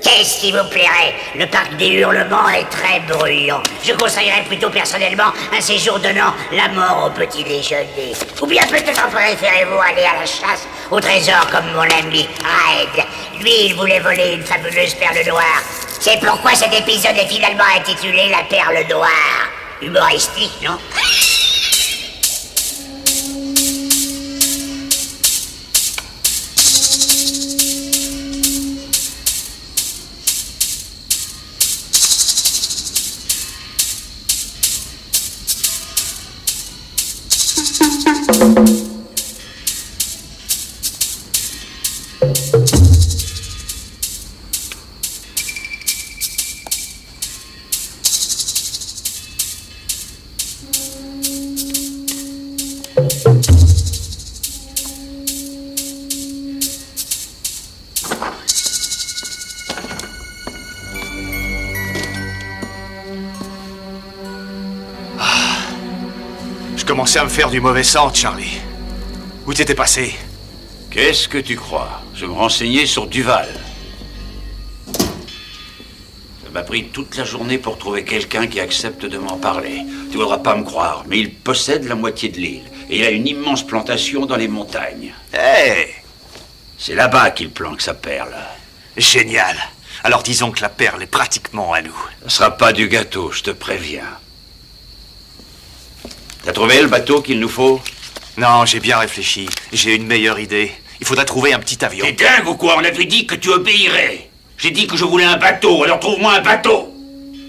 Qu'est-ce qui vous plairait? Le parc des hurlements est très bruyant. Je conseillerais plutôt personnellement un séjour donnant la mort au petit déjeuner. Ou bien peut-être préférez-vous aller à la chasse au trésor comme mon ami Red. Lui, il voulait voler une fabuleuse perle noire. C'est pourquoi cet épisode est finalement intitulé La Perle Noire. Humoristique, non? commencé à me faire du mauvais sang, Charlie. Où t'étais passé? Qu'est-ce que tu crois? Je me renseignais sur Duval. Ça m'a pris toute la journée pour trouver quelqu'un qui accepte de m'en parler. Tu voudras pas me croire, mais il possède la moitié de l'île. Et il a une immense plantation dans les montagnes. Hé! C'est là-bas qu'il planque sa perle. Génial. Alors disons que la perle est pratiquement à nous. Ce sera pas du gâteau, je te préviens. T'as trouvé le bateau qu'il nous faut? Non, j'ai bien réfléchi. J'ai une meilleure idée. Il faudrait trouver un petit avion. T'es dingue ou quoi? On avait dit que tu obéirais. J'ai dit que je voulais un bateau, alors trouve-moi un bateau.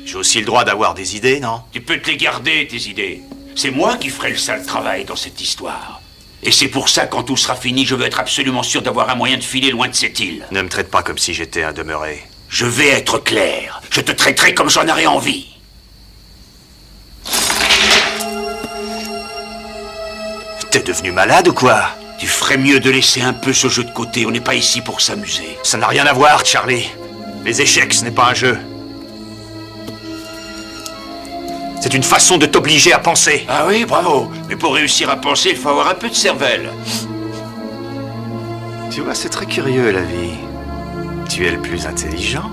J'ai aussi le droit d'avoir des idées, non? Tu peux te les garder, tes idées. C'est moi qui ferai le sale travail dans cette histoire. Et c'est pour ça, quand tout sera fini, je veux être absolument sûr d'avoir un moyen de filer loin de cette île. Ne me traite pas comme si j'étais un demeuré. Je vais être clair. Je te traiterai comme j'en aurais envie. T'es devenu malade ou quoi? Tu ferais mieux de laisser un peu ce jeu de côté. On n'est pas ici pour s'amuser. Ça n'a rien à voir, Charlie. Les échecs, ce n'est pas un jeu. C'est une façon de t'obliger à penser. Ah oui, bravo. Mais pour réussir à penser, il faut avoir un peu de cervelle. Tu vois, c'est très curieux, la vie. Tu es le plus intelligent.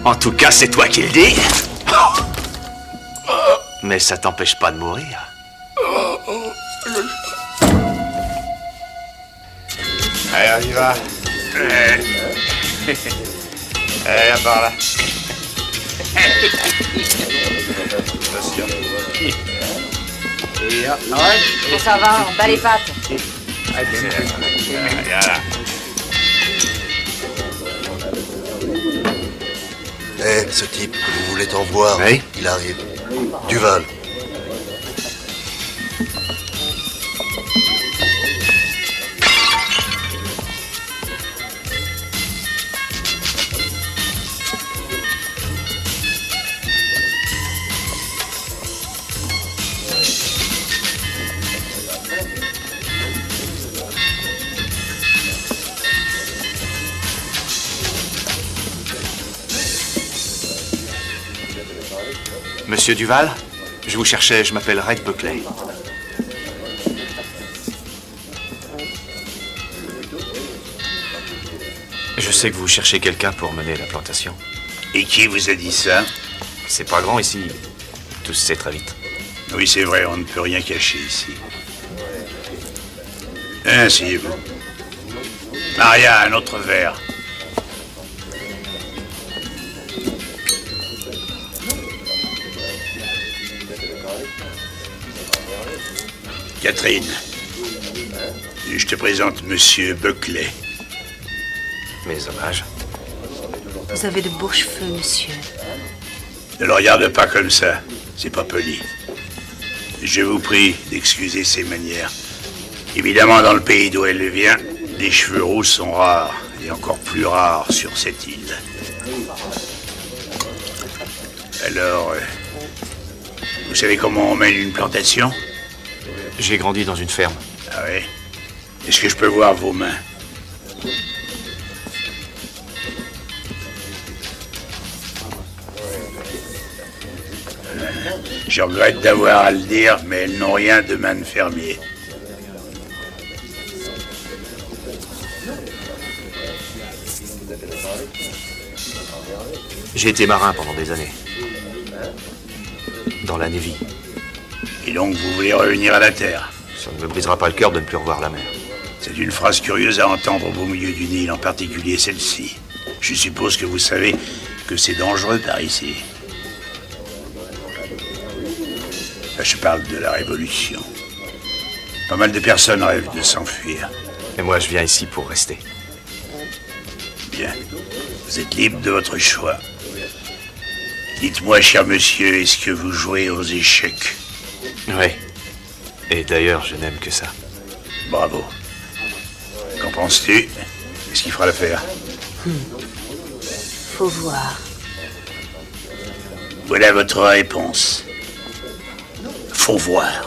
En tout cas, c'est toi qui le dis. Mais ça t'empêche pas de mourir. Allez, on y va. Allez, viens par là. Bon, ça va, on bat les pattes. Voilà. Eh, ce type que vous voulez en voir, oui, il arrive. Duval. Monsieur Duval, je vous cherchais, je m'appelle Red Buckley. Je sais que vous cherchez quelqu'un pour mener la plantation. Et qui vous a dit ça? C'est pas grand ici. Tout se sait très vite. Oui, c'est vrai, on ne peut rien cacher ici. Asseyez-vous. Maria, un autre verre. Catherine, je te présente Monsieur Buckley. Mes hommages. Vous avez de beaux cheveux, monsieur. Ne le regarde pas comme ça, c'est pas poli. Je vous prie d'excuser ses manières. Évidemment, dans le pays d'où elle vient, les cheveux roux sont rares, et encore plus rares sur cette île. Alors, vous savez comment on mène une plantation? J'ai grandi dans une ferme. Ah oui? Est-ce que je peux voir vos mains? Je regrette d'avoir à le dire, mais elles n'ont rien de main de fermier. J'ai été marin pendant des années. Dans la Navy. Et donc vous voulez revenir à la terre? Ça ne me brisera pas le cœur de ne plus revoir la mer. C'est une phrase curieuse à entendre au beau milieu d'une île, en particulier celle-ci. Je suppose que vous savez que c'est dangereux par ici. Je parle de la Révolution. Pas mal de personnes rêvent de s'enfuir. Et moi, je viens ici pour rester. Bien. Vous êtes libre de votre choix. Dites-moi, cher monsieur, est-ce que vous jouez aux échecs? Oui. Et d'ailleurs, je n'aime que ça. Bravo. Qu'en penses-tu? Qu'est-ce qui fera l'affaire? Faut voir. Voilà votre réponse. Faut voir.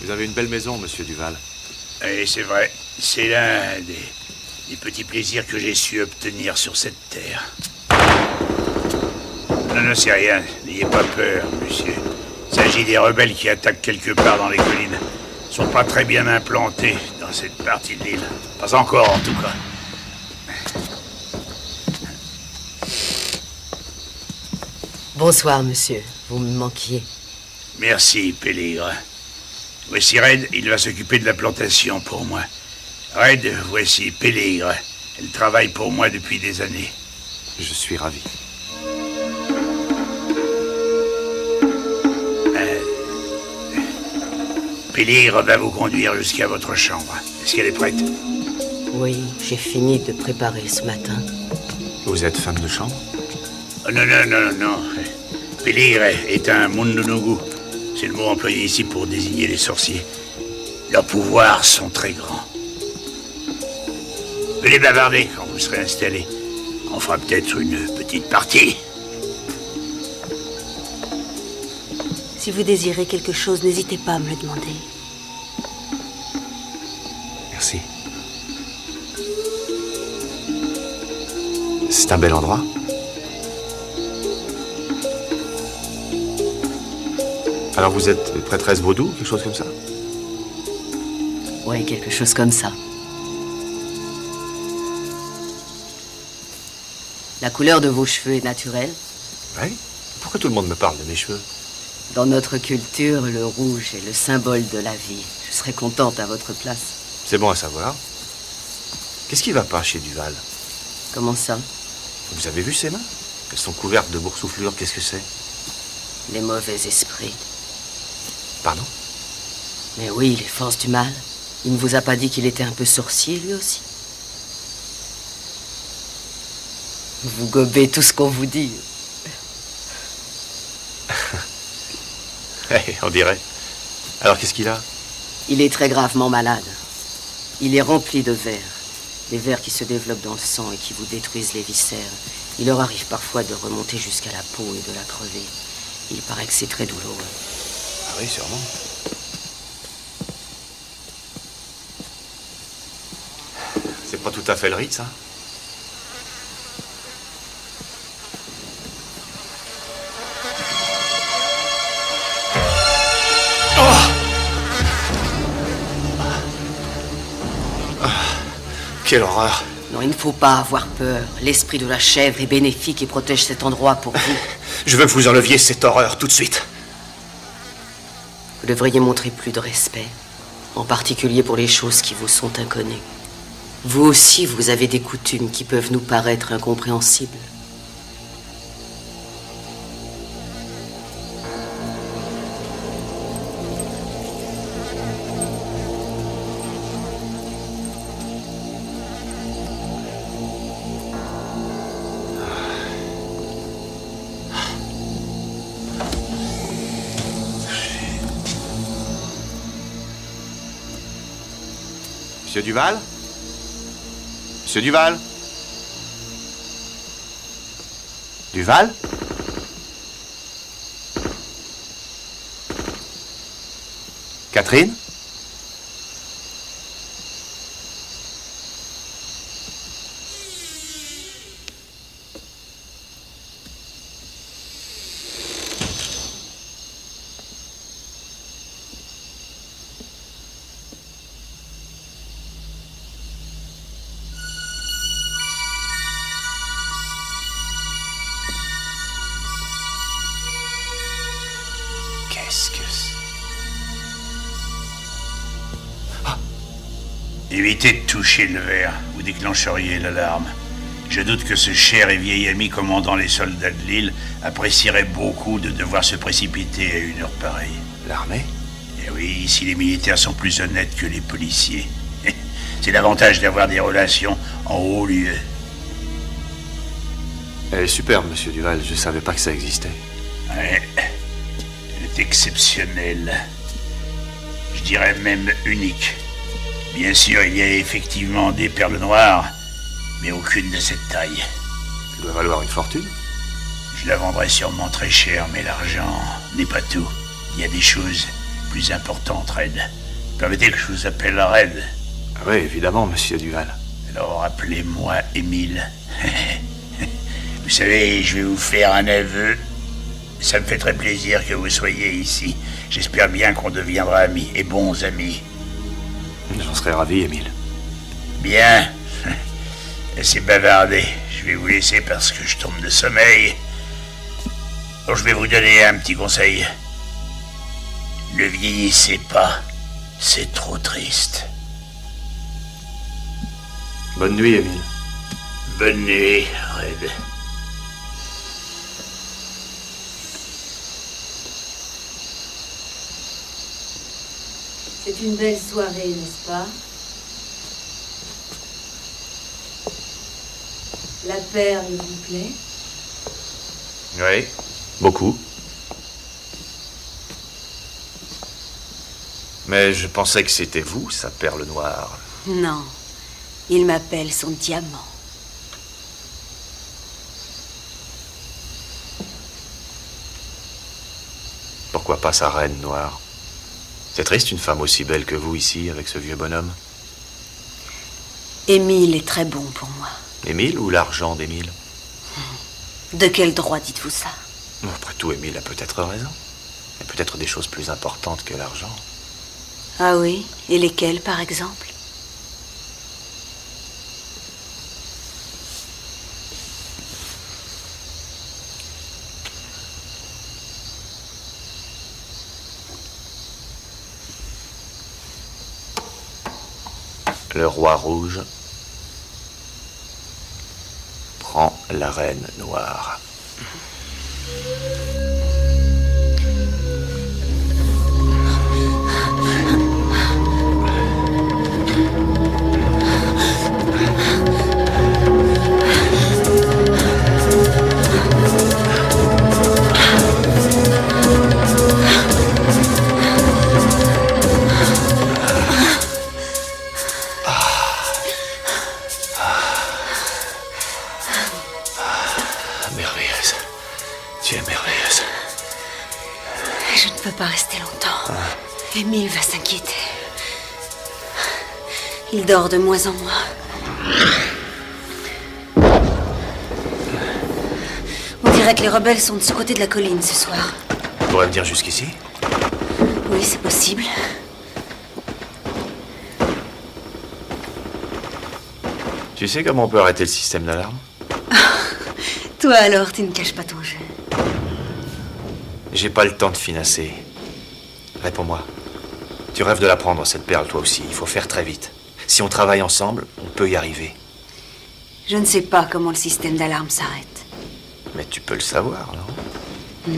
Vous avez une belle maison, monsieur Duval. Et c'est vrai, c'est l'un des petits plaisirs que j'ai su obtenir sur cette terre. Non, c'est rien. N'ayez pas peur, monsieur. Il s'agit des rebelles qui attaquent quelque part dans les collines. Ils sont pas très bien implantés dans cette partie de l'île. Pas encore, en tout cas. Bonsoir, monsieur. Vous me manquiez. Merci, Pélégre. Voici Red, il va s'occuper de la plantation pour moi. Red, voici Pélégre. Elle travaille pour moi depuis des années. Je suis ravi. Pélégre va vous conduire jusqu'à votre chambre. Est-ce qu'elle est prête? Oui, j'ai fini de préparer ce matin. Vous êtes femme de chambre? Oh, non. Pélégre est un Mundunugu. C'est le mot employé ici pour désigner les sorciers. Leurs pouvoirs sont très grands. Venez bavarder quand vous serez installés. On fera peut-être une petite partie. Si vous désirez quelque chose, n'hésitez pas à me le demander. Merci. C'est un bel endroit. Alors vous êtes prêtresse vaudou, quelque chose comme ça? Oui, quelque chose comme ça. La couleur de vos cheveux est naturelle. Oui? Pourquoi tout le monde me parle de mes cheveux? Dans notre culture, le rouge est le symbole de la vie. Je serais contente à votre place. C'est bon à savoir. Qu'est-ce qui va pas chez Duval? Comment ça? Vous avez vu ses mains? Elles sont couvertes de boursouflures, qu'est-ce que c'est? Les mauvais esprits. Pardon? Mais oui, les forces du mal. Il ne vous a pas dit qu'il était un peu sorcier, lui aussi? Vous gobez tout ce qu'on vous dit. On dirait. Alors qu'est-ce qu'il a? Il est très gravement malade. Il est rempli de vers. Des vers qui se développent dans le sang et qui vous détruisent les viscères. Il leur arrive parfois de remonter jusqu'à la peau et de la crever. Il paraît que c'est très douloureux. Ah oui, sûrement. C'est pas tout à fait le rite, ça? Quelle horreur! Non, il ne faut pas avoir peur. L'esprit de la chèvre est bénéfique et protège cet endroit pour vous. Je veux que vous enleviez cette horreur tout de suite. Vous devriez montrer plus de respect, en particulier pour les choses qui vous sont inconnues. Vous aussi, vous avez des coutumes qui peuvent nous paraître incompréhensibles. Monsieur Duval? Monsieur Duval? Duval? Catherine? Qu'est-ce que c'est? Évitez de toucher le verre, vous déclencheriez l'alarme. Je doute que ce cher et vieil ami commandant les soldats de l'île apprécierait beaucoup de devoir se précipiter à une heure pareille. L'armée? Eh oui, ici les militaires sont plus honnêtes que les policiers. C'est l'avantage d'avoir des relations en haut lieu. Elle est superbe, monsieur Duval. Je savais pas que ça existait. Ouais, elle est exceptionnelle. Je dirais même unique. Bien sûr, il y a effectivement des perles noires, mais aucune de cette taille. Elle doit valoir une fortune. Je la vendrai sûrement très cher, mais l'argent n'est pas tout. Il y a des choses plus importantes, Red. Permettez que je vous appelle Red. Oui, évidemment, monsieur Duval. Alors appelez-moi Émile. Vous savez, je vais vous faire un aveu. Ça me fait très plaisir que vous soyez ici. J'espère bien qu'on deviendra amis, et bons amis. J'en serais ravi, Émile. Bien. Assez bavardé. Je vais vous laisser parce que je tombe de sommeil. Alors je vais vous donner un petit conseil. Ne vieillissez pas. C'est trop triste. Bonne nuit, Émile. Bonne nuit, Red. C'est une belle soirée, n'est-ce pas? La perle vous plaît? Oui, beaucoup. Mais je pensais que c'était vous, sa perle noire. Non, il m'appelle son diamant. Pourquoi pas sa reine noire? C'est triste, une femme aussi belle que vous ici, avec ce vieux bonhomme. Émile est très bon pour moi. Émile ou l'argent d'Émile? De quel droit dites-vous ça? Après tout, Émile a peut-être raison. Il y a peut-être des choses plus importantes que l'argent. Ah oui? Et lesquelles, par exemple? Le roi rouge prend la reine noire. Merveilleuse. Tu es merveilleuse. Je ne peux pas rester longtemps. Émile va s'inquiéter. Il dort de moins en moins. On dirait que les rebelles sont de ce côté de la colline ce soir. Tu pourrais venir jusqu'ici? Oui, c'est possible. Tu sais comment on peut arrêter le système d'alarme? Toi alors, tu ne caches pas ton jeu. J'ai pas le temps de finasser. Réponds-moi. Tu rêves de la prendre, cette perle, toi aussi. Il faut faire très vite. Si on travaille ensemble, on peut y arriver. Je ne sais pas comment le système d'alarme s'arrête. Mais tu peux le savoir, non?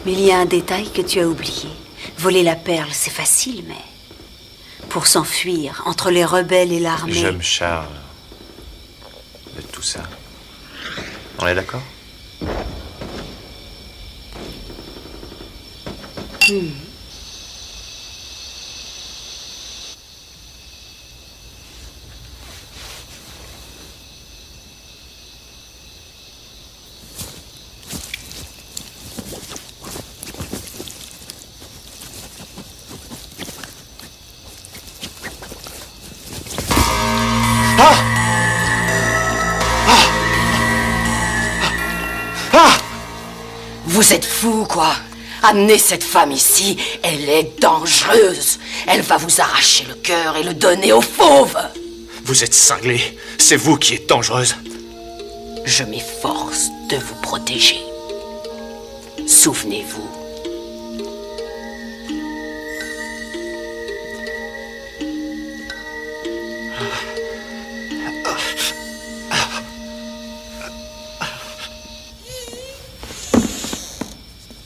Mais il y a un détail que tu as oublié. Voler la perle, c'est facile, mais... pour s'enfuir entre les rebelles et l'armée... Je me charge de tout ça. On est d'accord? Vous êtes fous, quoi? Amenez cette femme ici, elle est dangereuse. Elle va vous arracher le cœur et le donner aux fauves. Vous êtes cinglée. C'est vous qui êtes dangereuse. Je m'efforce de vous protéger. Souvenez-vous.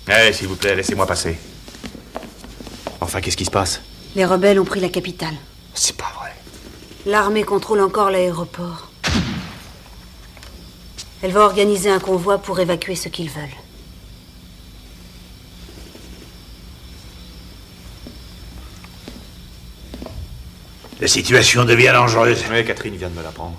Allez, s'il vous plaît, laissez-moi passer. Enfin, qu'est-ce qui se passe? Les rebelles ont pris la capitale. C'est pas vrai. L'armée contrôle encore l'aéroport. Elle va organiser un convoi pour évacuer ceux qu'ils veulent. La situation devient dangereuse. Oui, Catherine vient de me l'apprendre.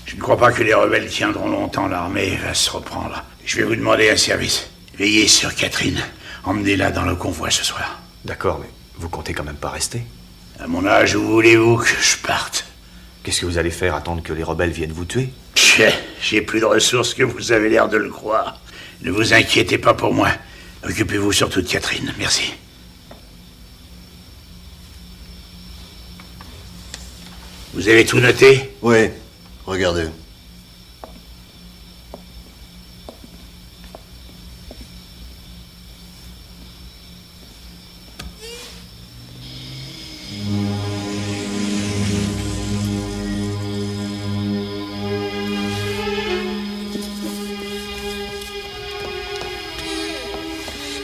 Je ne crois pas que les rebelles tiendront longtemps. L'armée va se reprendre. Je vais vous demander un service. Veillez sur Catherine. Emmenez-la dans le convoi ce soir. D'accord, mais vous comptez quand même pas rester? À mon âge, où voulez-vous que je parte? Qu'est-ce que vous allez faire? Attendre que les rebelles viennent vous tuer? J'ai plus de ressources que vous avez l'air de le croire. Ne vous inquiétez pas pour moi. Occupez-vous surtout de Catherine. Merci. Vous avez tout noté? Oui, regardez.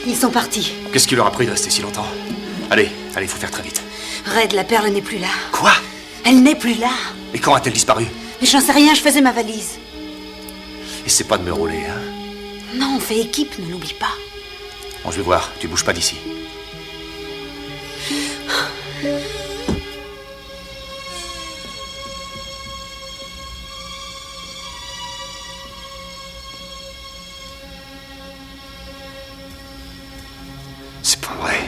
Ils sont partis. Qu'est-ce qui leur a pris de rester si longtemps? Allez, faut faire très vite. Red, la perle n'est plus là. Quoi? Elle n'est plus là. Mais quand a-t-elle disparu? Mais j'en sais rien, je faisais ma valise. Essaie pas de me rôler, hein? Non, on fait équipe, ne l'oublie pas. Bon, je vais voir, tu bouges pas d'ici. C'est pas vrai.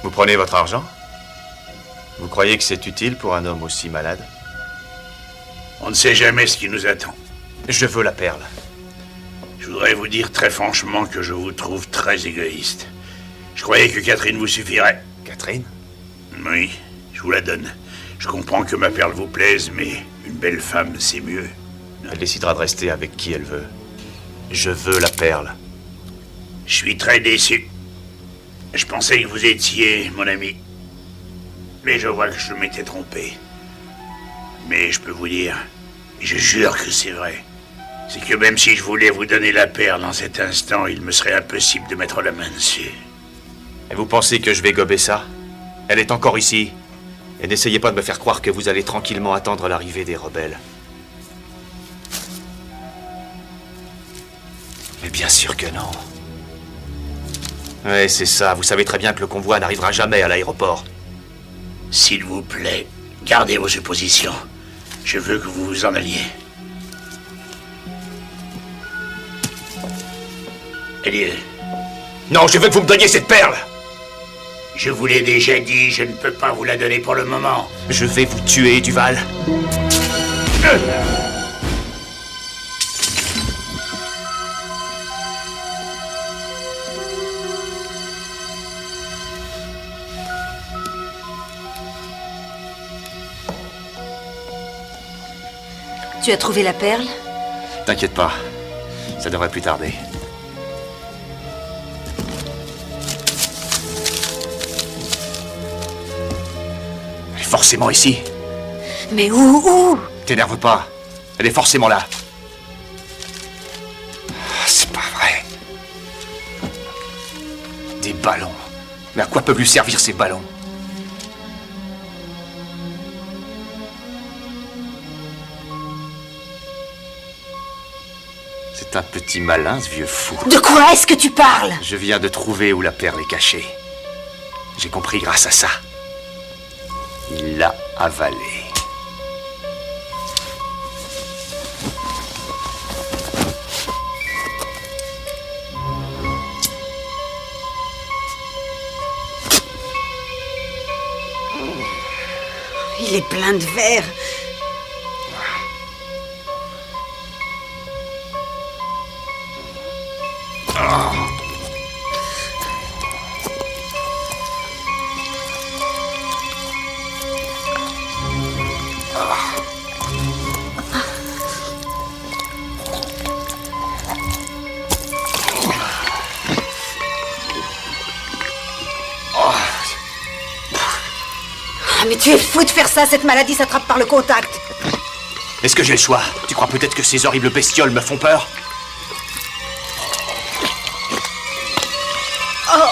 Vous prenez votre argent? Vous croyez que c'est utile pour un homme aussi malade? On ne sait jamais ce qui nous attend. Je veux la perle. Je voudrais vous dire très franchement que je vous trouve très égoïste. Je croyais que Catherine vous suffirait. Catherine? Oui, je vous la donne. Je comprends que ma perle vous plaise, mais une belle femme, c'est mieux. Elle décidera de rester avec qui elle veut. Je veux la perle. Je suis très déçu. Je pensais que vous étiez mon ami. Mais je vois que je m'étais trompé. Mais je peux vous dire, je jure que c'est vrai. C'est que même si je voulais vous donner la perle en cet instant, il me serait impossible de mettre la main dessus. Et vous pensez que je vais gober ça? Elle est encore ici. Et n'essayez pas de me faire croire que vous allez tranquillement attendre l'arrivée des rebelles. Mais bien sûr que non. Ouais, c'est ça. Vous savez très bien que le convoi n'arrivera jamais à l'aéroport. S'il vous plaît, gardez vos suppositions. Je veux que vous vous en alliez. Allez. Non, je veux que vous me donniez cette perle. Je vous l'ai déjà dit, je ne peux pas vous la donner pour le moment. Je vais vous tuer, Duval. Tu as trouvé la perle? T'inquiète pas, ça devrait plus tarder. Elle est forcément ici. Mais où? T'énerve pas, elle est forcément là. C'est pas vrai. Des ballons. Mais à quoi peuvent lui servir ces ballons? C'est un petit malin, ce vieux fou. De quoi est-ce que tu parles? Je viens de trouver où la perle est cachée. J'ai compris grâce à ça. Il l'a avalée. Il est plein de verre. Mais tu es fou de faire ça, cette maladie s'attrape par le contact. Est-ce que j'ai le choix? Tu crois peut-être que ces horribles bestioles me font peur? Oh.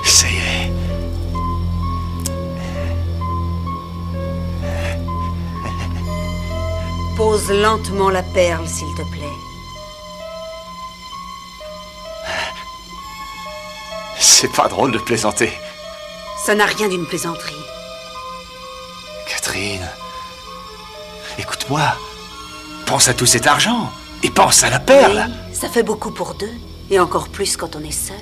Ça y est. Pose lentement la perle, s'il te plaît. C'est pas drôle de plaisanter. Ça n'a rien d'une plaisanterie. Catherine, écoute-moi. Pense à tout cet argent. Et pense à la perle. Oui, ça fait beaucoup pour deux. Et encore plus quand on est seul.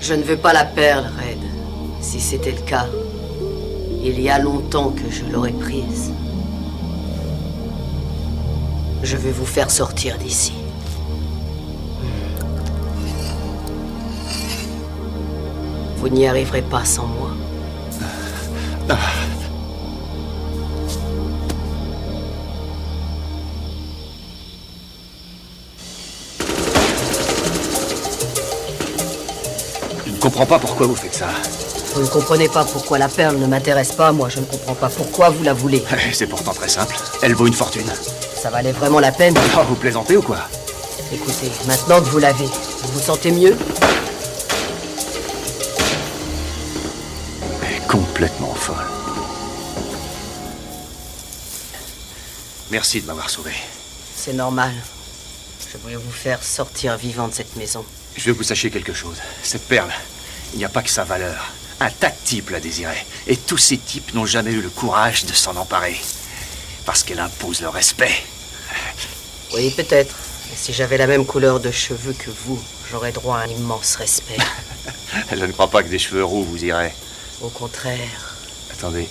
Je ne veux pas la perle, Red. Si c'était le cas, il y a longtemps que je l'aurais prise. Je vais vous faire sortir d'ici. Vous n'y arriverez pas sans moi. Je ne comprends pas pourquoi vous faites ça. Vous ne comprenez pas pourquoi la perle ne m'intéresse pas, moi je ne comprends pas pourquoi vous la voulez. C'est pourtant très simple. Elle vaut une fortune. Ça valait vraiment la peine. Oh, vous plaisantez ou quoi? Écoutez, maintenant que vous l'avez, vous vous sentez mieux? Elle est complètement folle. Merci de m'avoir sauvé. C'est normal. Je voulais vous faire sortir vivant de cette maison. Je veux que vous sachiez quelque chose. Cette perle, il n'y a pas que sa valeur. Un tas de types la désiraient. Et tous ces types n'ont jamais eu le courage de s'en emparer. Parce qu'elle impose le respect. Oui, peut-être. Mais si j'avais la même couleur de cheveux que vous, j'aurais droit à un immense respect. Je ne crois pas que des cheveux roux vous iraient. Au contraire. Attendez.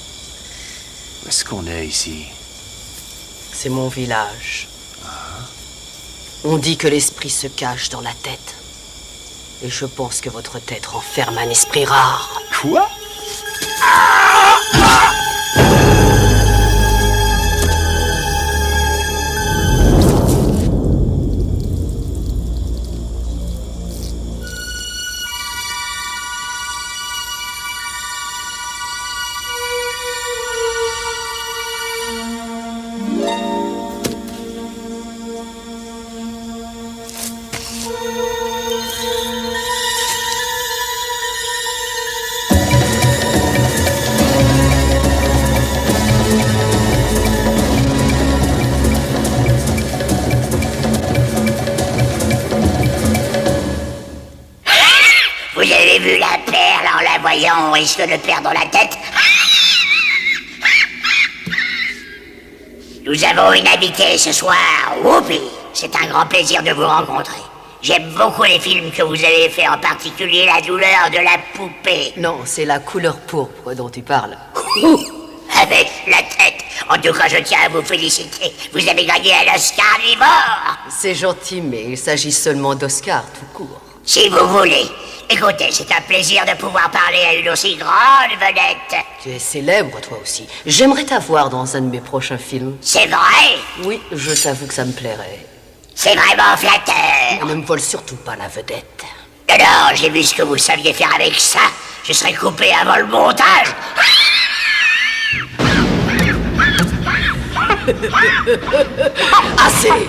Où est-ce qu'on est ici? C'est mon village. On dit que l'esprit se cache dans la tête. Et je pense que votre tête renferme un esprit rare. Quoi? Vous avez vu la perle en la voyant, on risque de perdre la tête. Nous avons une invitée ce soir, Whoopi. C'est un grand plaisir de vous rencontrer. J'aime beaucoup les films que vous avez faits, en particulier La douleur de la poupée. Non, c'est la couleur pourpre dont tu parles. Avec la tête. En tout cas, je tiens à vous féliciter. Vous avez gagné un Oscar du mort. C'est gentil, mais il s'agit seulement d'Oscar, tout court. Si vous voulez. Écoutez, c'est un plaisir de pouvoir parler à une aussi grande vedette. Tu es célèbre, toi aussi. J'aimerais t'avoir dans un de mes prochains films. C'est vrai? Oui, je t'avoue que ça me plairait. C'est vraiment flatteur. Ne me vole surtout pas la vedette. Alors, j'ai vu ce que vous saviez faire avec ça. Je serais coupé avant le montage. Assez.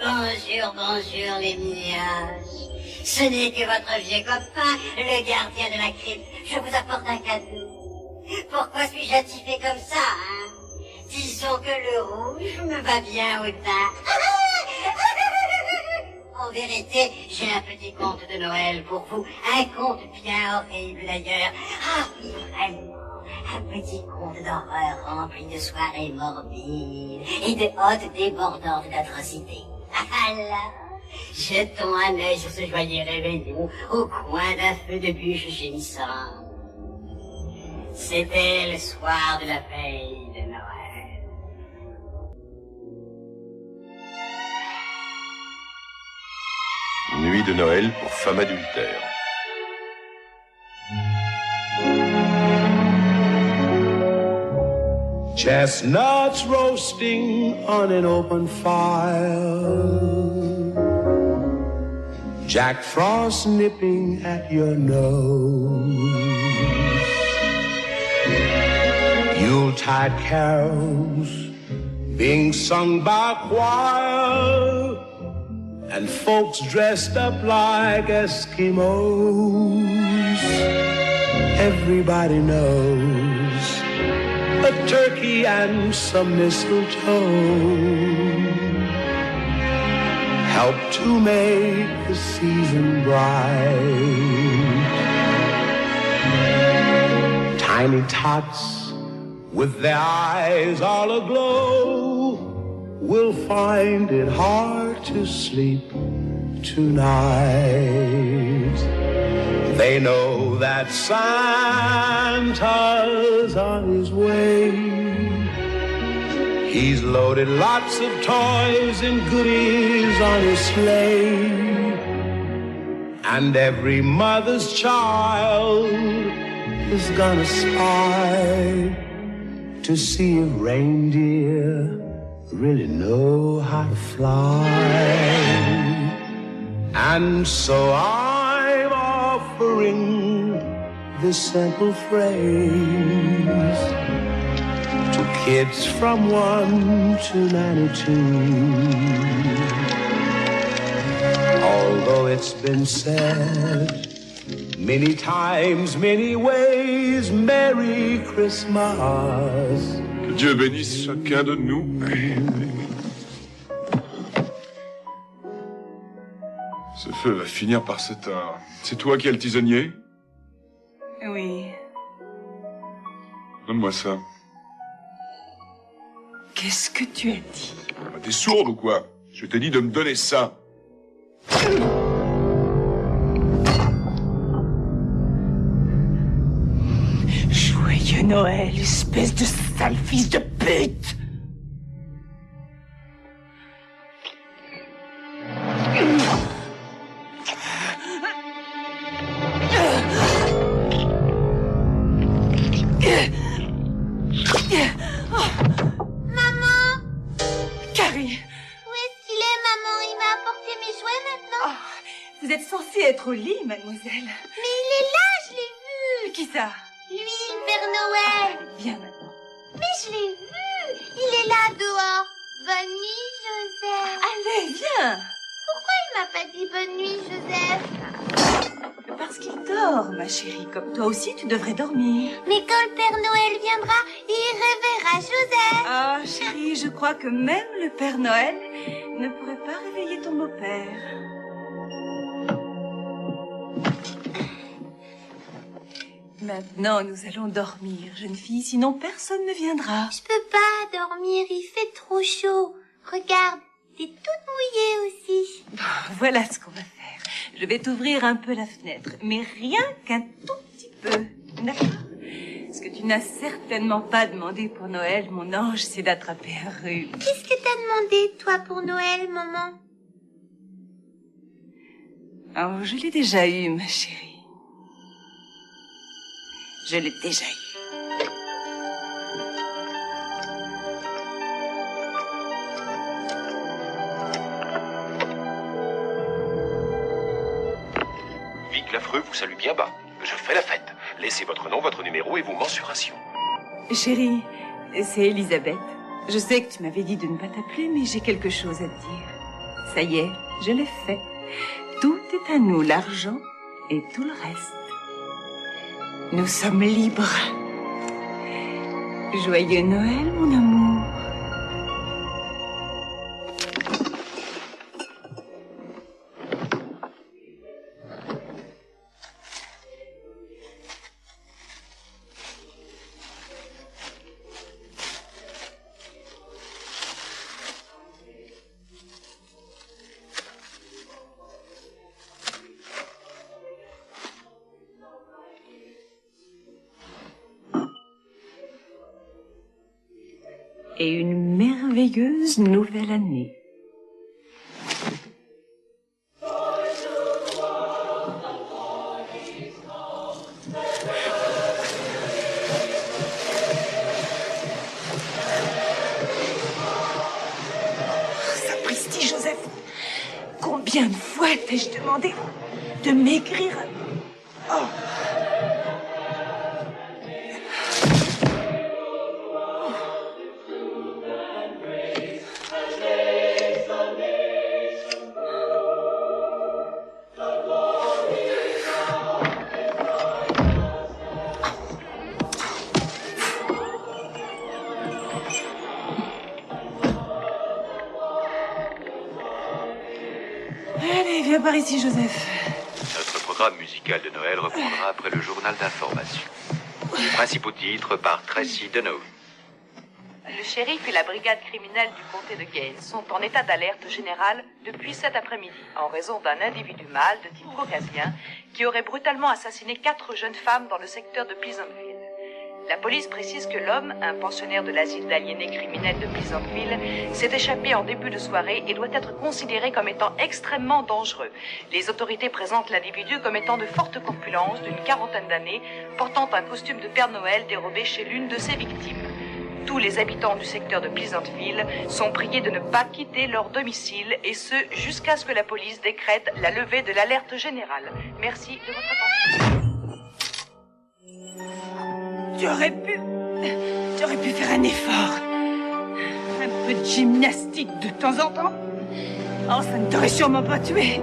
Bonjour, bonjour les mioches. Ce n'est que votre vieux copain, le gardien de la crypte. Je vous apporte un cadeau. Pourquoi suis-je attifé comme ça, hein? Disons que le rouge me va bien au teint. En vérité, j'ai un petit conte de Noël pour vous. Un conte bien horrible d'ailleurs. Ah oui, vraiment. Un petit conte d'horreur rempli de soirées morbides et de hôtes débordantes d'atrocités. Alors, jetons un œil sur ce joyeux réveillon au coin d'un feu de bûche gémissant. C'était le soir de la veille de Noël. Nuit de Noël pour femme adultère. Chestnuts roasting on an open fire, Jack Frost nipping at your nose, Yuletide carols being sung by choir, and folks dressed up like Eskimos. Everybody knows a turkey and some mistletoe help to make the season bright. Tiny tots with their eyes all aglow will find it hard to sleep tonight. They know that Santa's on his way. He's loaded lots of toys and goodies on his sleigh. And every mother's child is gonna spy to see if reindeer really know how to fly. And so I'm offering this simple phrase to kids from 1 to 92. Although it's been said many times, many ways, Merry Christmas. Que Dieu bénisse chacun de nous. Ce feu va finir par s'éteindre. C'est toi qui es le tisonnier? Oui. Donne-moi ça. Qu'est-ce que tu as dit? T'es sourde ou quoi? Je t'ai dit de me donner ça. Joyeux Noël, espèce de sale fils de pute! Vous êtes censée être au lit, mademoiselle. Mais il est là, je l'ai vu. Qui ça? Lui, Père Noël. Viens maintenant. Mais je l'ai vu. Il est là dehors. Bonne nuit, Joseph. Allez, viens. Pourquoi il m'a pas dit bonne nuit, Joseph? Parce qu'il dort, ma chérie. Comme toi aussi, tu devrais dormir. Mais quand le Père Noël viendra, il réveillera Joseph. Ah, chérie, je crois que même le Père Noël ne pourrait pas réveiller ton beau-père. Maintenant, nous allons dormir, jeune fille, sinon personne ne viendra. Je peux pas dormir, il fait trop chaud. Regarde, t'es toute mouillée aussi. Voilà ce qu'on va faire. Je vais t'ouvrir un peu la fenêtre, mais rien qu'un tout petit peu. D'accord? Ce que tu n'as certainement pas demandé pour Noël, mon ange, c'est d'attraper un rhume. Qu'est-ce que t'as demandé, toi, pour Noël, maman? Oh, je l'ai déjà eu, ma chérie. Je l'ai déjà eu. Vic l'affreux vous salue bien bas. Je fais la fête. Laissez votre nom, votre numéro et vos mensurations. Chérie, c'est Elisabeth. Je sais que tu m'avais dit de ne pas t'appeler, mais j'ai quelque chose à te dire. Ça y est, je l'ai fait. Tout est à nous, l'argent et tout le reste. Nous sommes libres. Joyeux Noël, mon amour. Et une merveilleuse nouvelle année. Sapristi, Joseph, combien de fois t'ai-je demandé de m'écrire? Oh. Allez, viens par ici, Joseph. Notre programme musical de Noël reprendra après le journal d'information. Les principaux titres par Tracy Deneuve. Le shérif et la brigade criminelle du comté de Gaines sont en état d'alerte générale depuis cet après-midi en raison d'un individu mâle de type caucasien qui aurait brutalement assassiné 4 jeunes femmes dans le secteur de Pleasantville. La police précise que l'homme, un pensionnaire de l'asile d'aliénés criminels de Pleasantville, s'est échappé en début de soirée et doit être considéré comme étant extrêmement dangereux. Les autorités présentent l'individu comme étant de forte corpulence, d'une 40aine d'années, portant un costume de Père Noël dérobé chez l'une de ses victimes. Tous les habitants du secteur de Pleasantville sont priés de ne pas quitter leur domicile, et ce, jusqu'à ce que la police décrète la levée de l'alerte générale. Merci de votre attention. Tu aurais pu faire un effort. Un peu de gymnastique de temps en temps. Oh, ça ne t'aurait sûrement pas tué.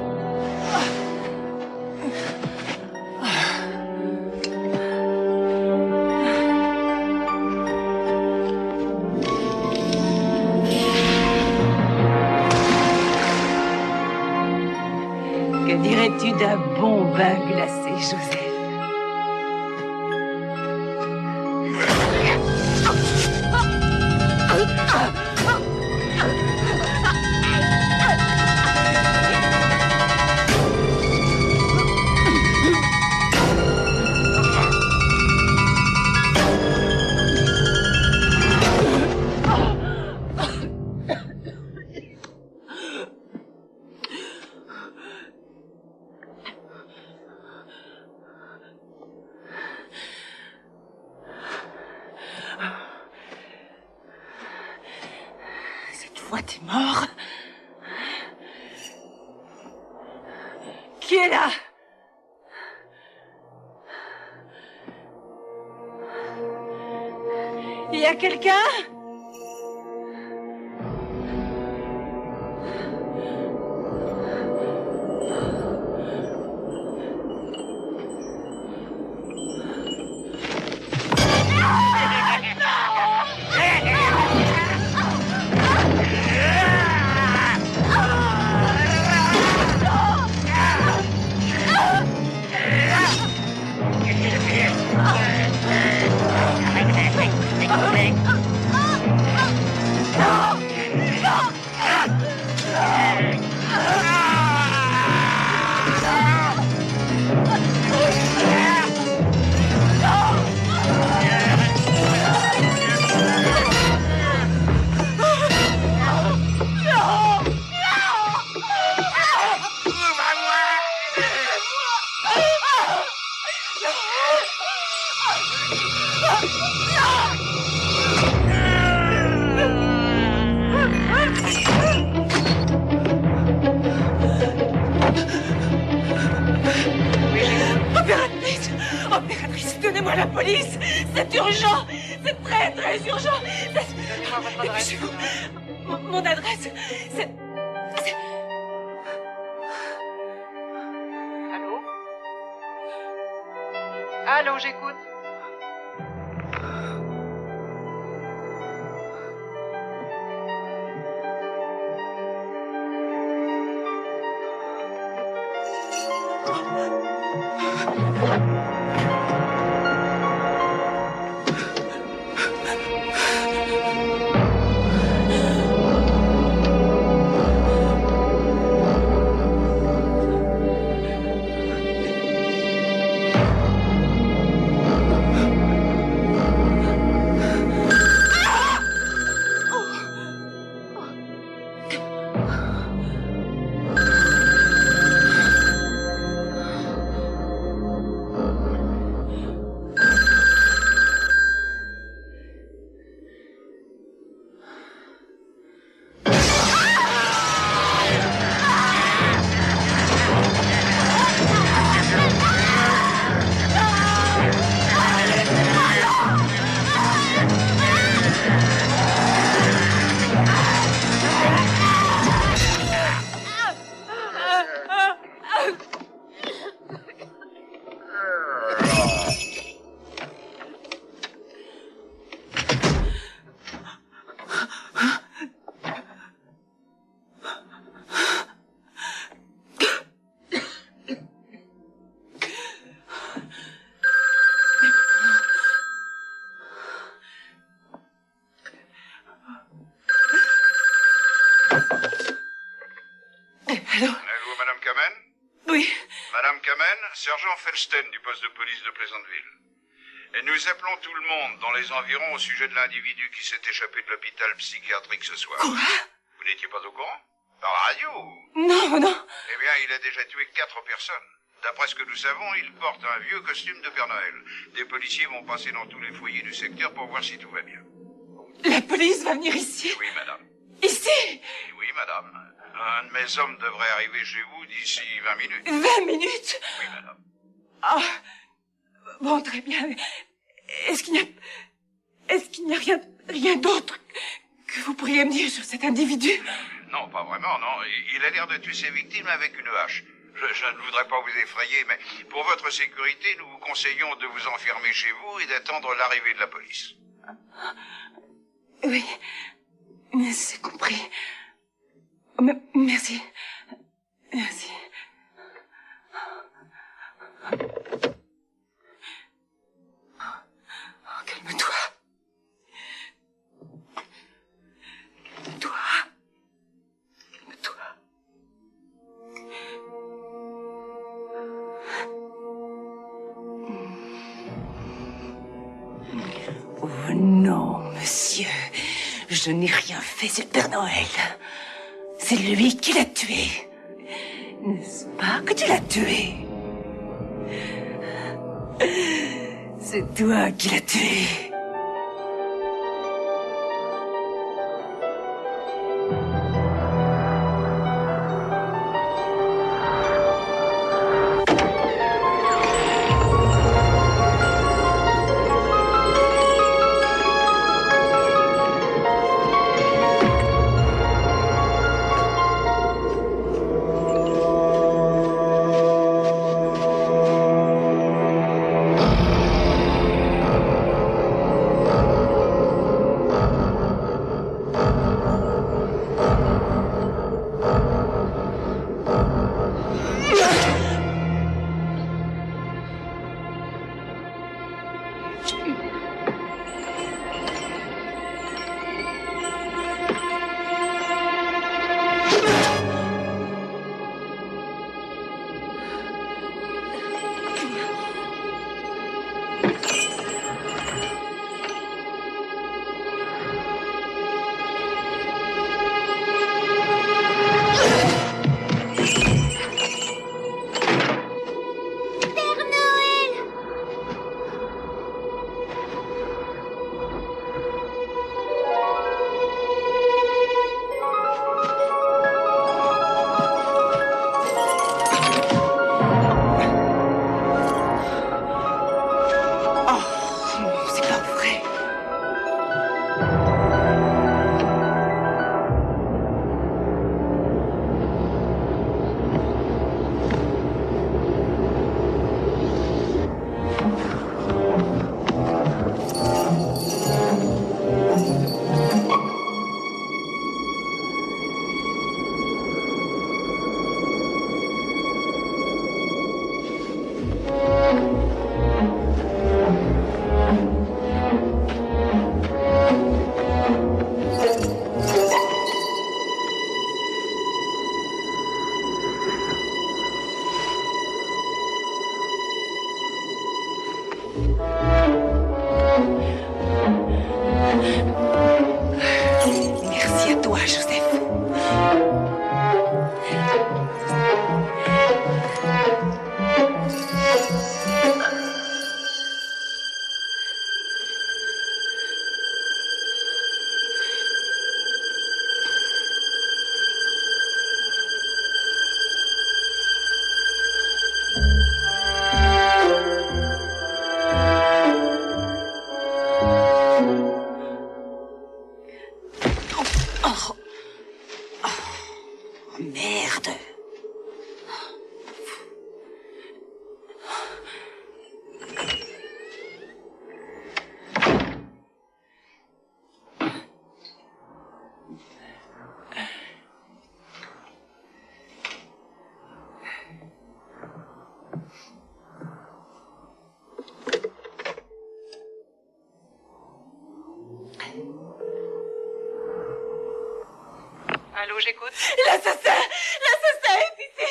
Que dirais-tu d'un bon bain glacé, Joseph? T'es mort? Qui est là? Il y a quelqu'un? Opératrice, donnez-moi la police. C'est urgent. C'est très, très urgent. Donnez-moi votre adresse. Mon adresse, c'est Allô, j'écoute. Allô, Madame Kamen? Oui. Madame Kamen, sergent Felsten du poste de police de Pleasantville. Et nous appelons tout le monde dans les environs au sujet de l'individu qui s'est échappé de l'hôpital psychiatrique ce soir. Quoi? Vous n'étiez pas au courant? Par la radio? Non, non. Eh bien, il a déjà tué 4 personnes. D'après ce que nous savons, il porte un vieux costume de Père Noël. Des policiers vont passer dans tous les foyers du secteur pour voir si tout va bien. La police va venir ici? Oui, madame. Ici? Oui, madame. Un de mes hommes devrait arriver chez vous d'ici 20 minutes. 20 minutes? Oui, madame. Ah. Bon, très bien. Est-ce qu'il n'y a rien d'autre que vous pourriez me dire sur cet individu? Non, pas vraiment, non. Il a l'air de tuer ses victimes avec une hache. Je ne voudrais pas vous effrayer, mais pour votre sécurité, nous vous conseillons de vous enfermer chez vous et d'attendre l'arrivée de la police. Oui, c'est compris. Merci. Merci. Calme-toi. Calme-toi. Calme-toi. Oh non, monsieur. Je n'ai rien fait, c'est le Père Noël. C'est lui qui l'a tué. N'est-ce pas que tu l'as tué? C'est toi qui l'as tué. Oh. Oh, merde. Allô, j'écoute. L'assassin est ici.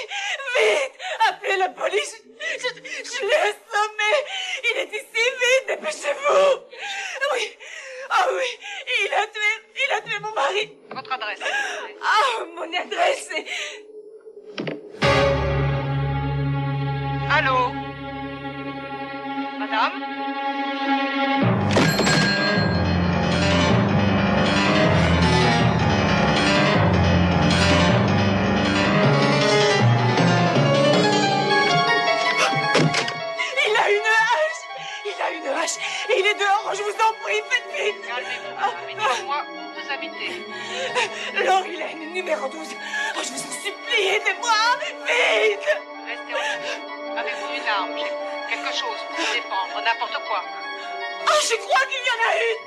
Vite, appelez la police. Je l'ai assommé. Il est ici, vite, dépêchez-vous. Oui, ah oui, il a tué mon mari. Votre adresse. Ah, mon adresse est... Allô? Madame? Et il est dehors, je vous en prie, faites vite. Calmez-vous, dites-moi où vous habitez. Laurylène, numéro 12. Oh, je vous en supplie, aidez-moi, vite. Restez en vie. Avez-vous une arme? J'ai quelque chose pour vous défendre, n'importe quoi. Oh, je crois qu'il y en a une.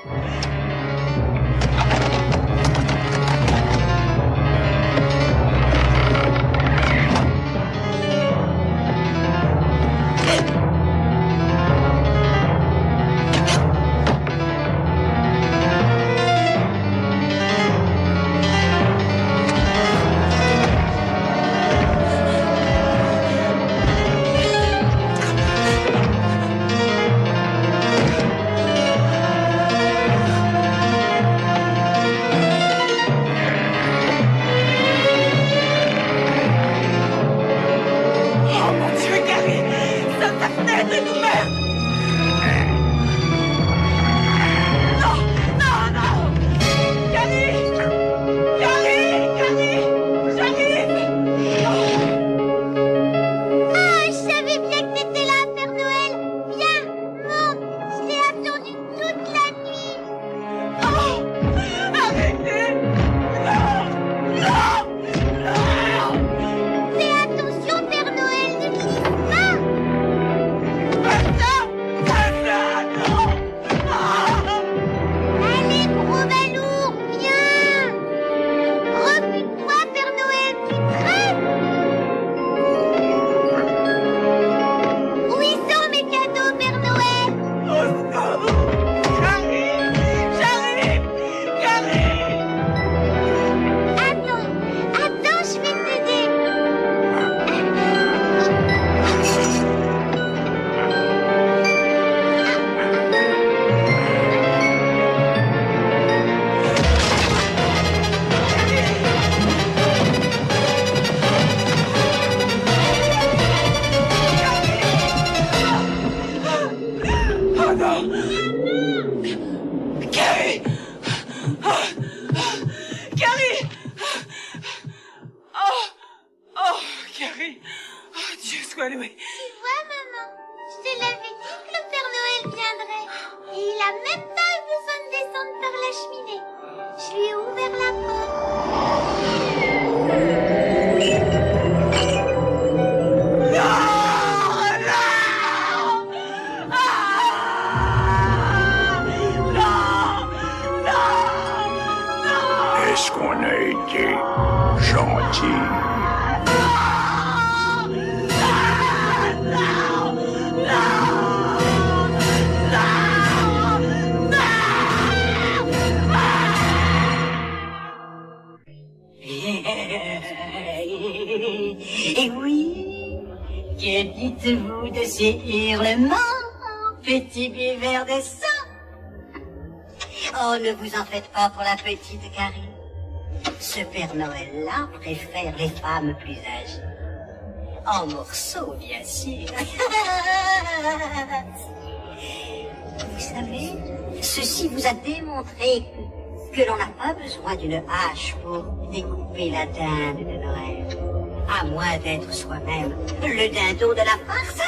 Est-ce qu'on a été gentil? Et oui, que dites-vous de ces hurlements, petit buveur de sang? Oh, ne vous en faites pas pour la petite Carrie. Ce Père Noël-là préfère les femmes plus âgées. En morceaux, bien sûr. Vous savez, ceci vous a démontré que l'on n'a pas besoin d'une hache pour découper la dinde de Noël. À moins d'être soi-même le dindon de la farce.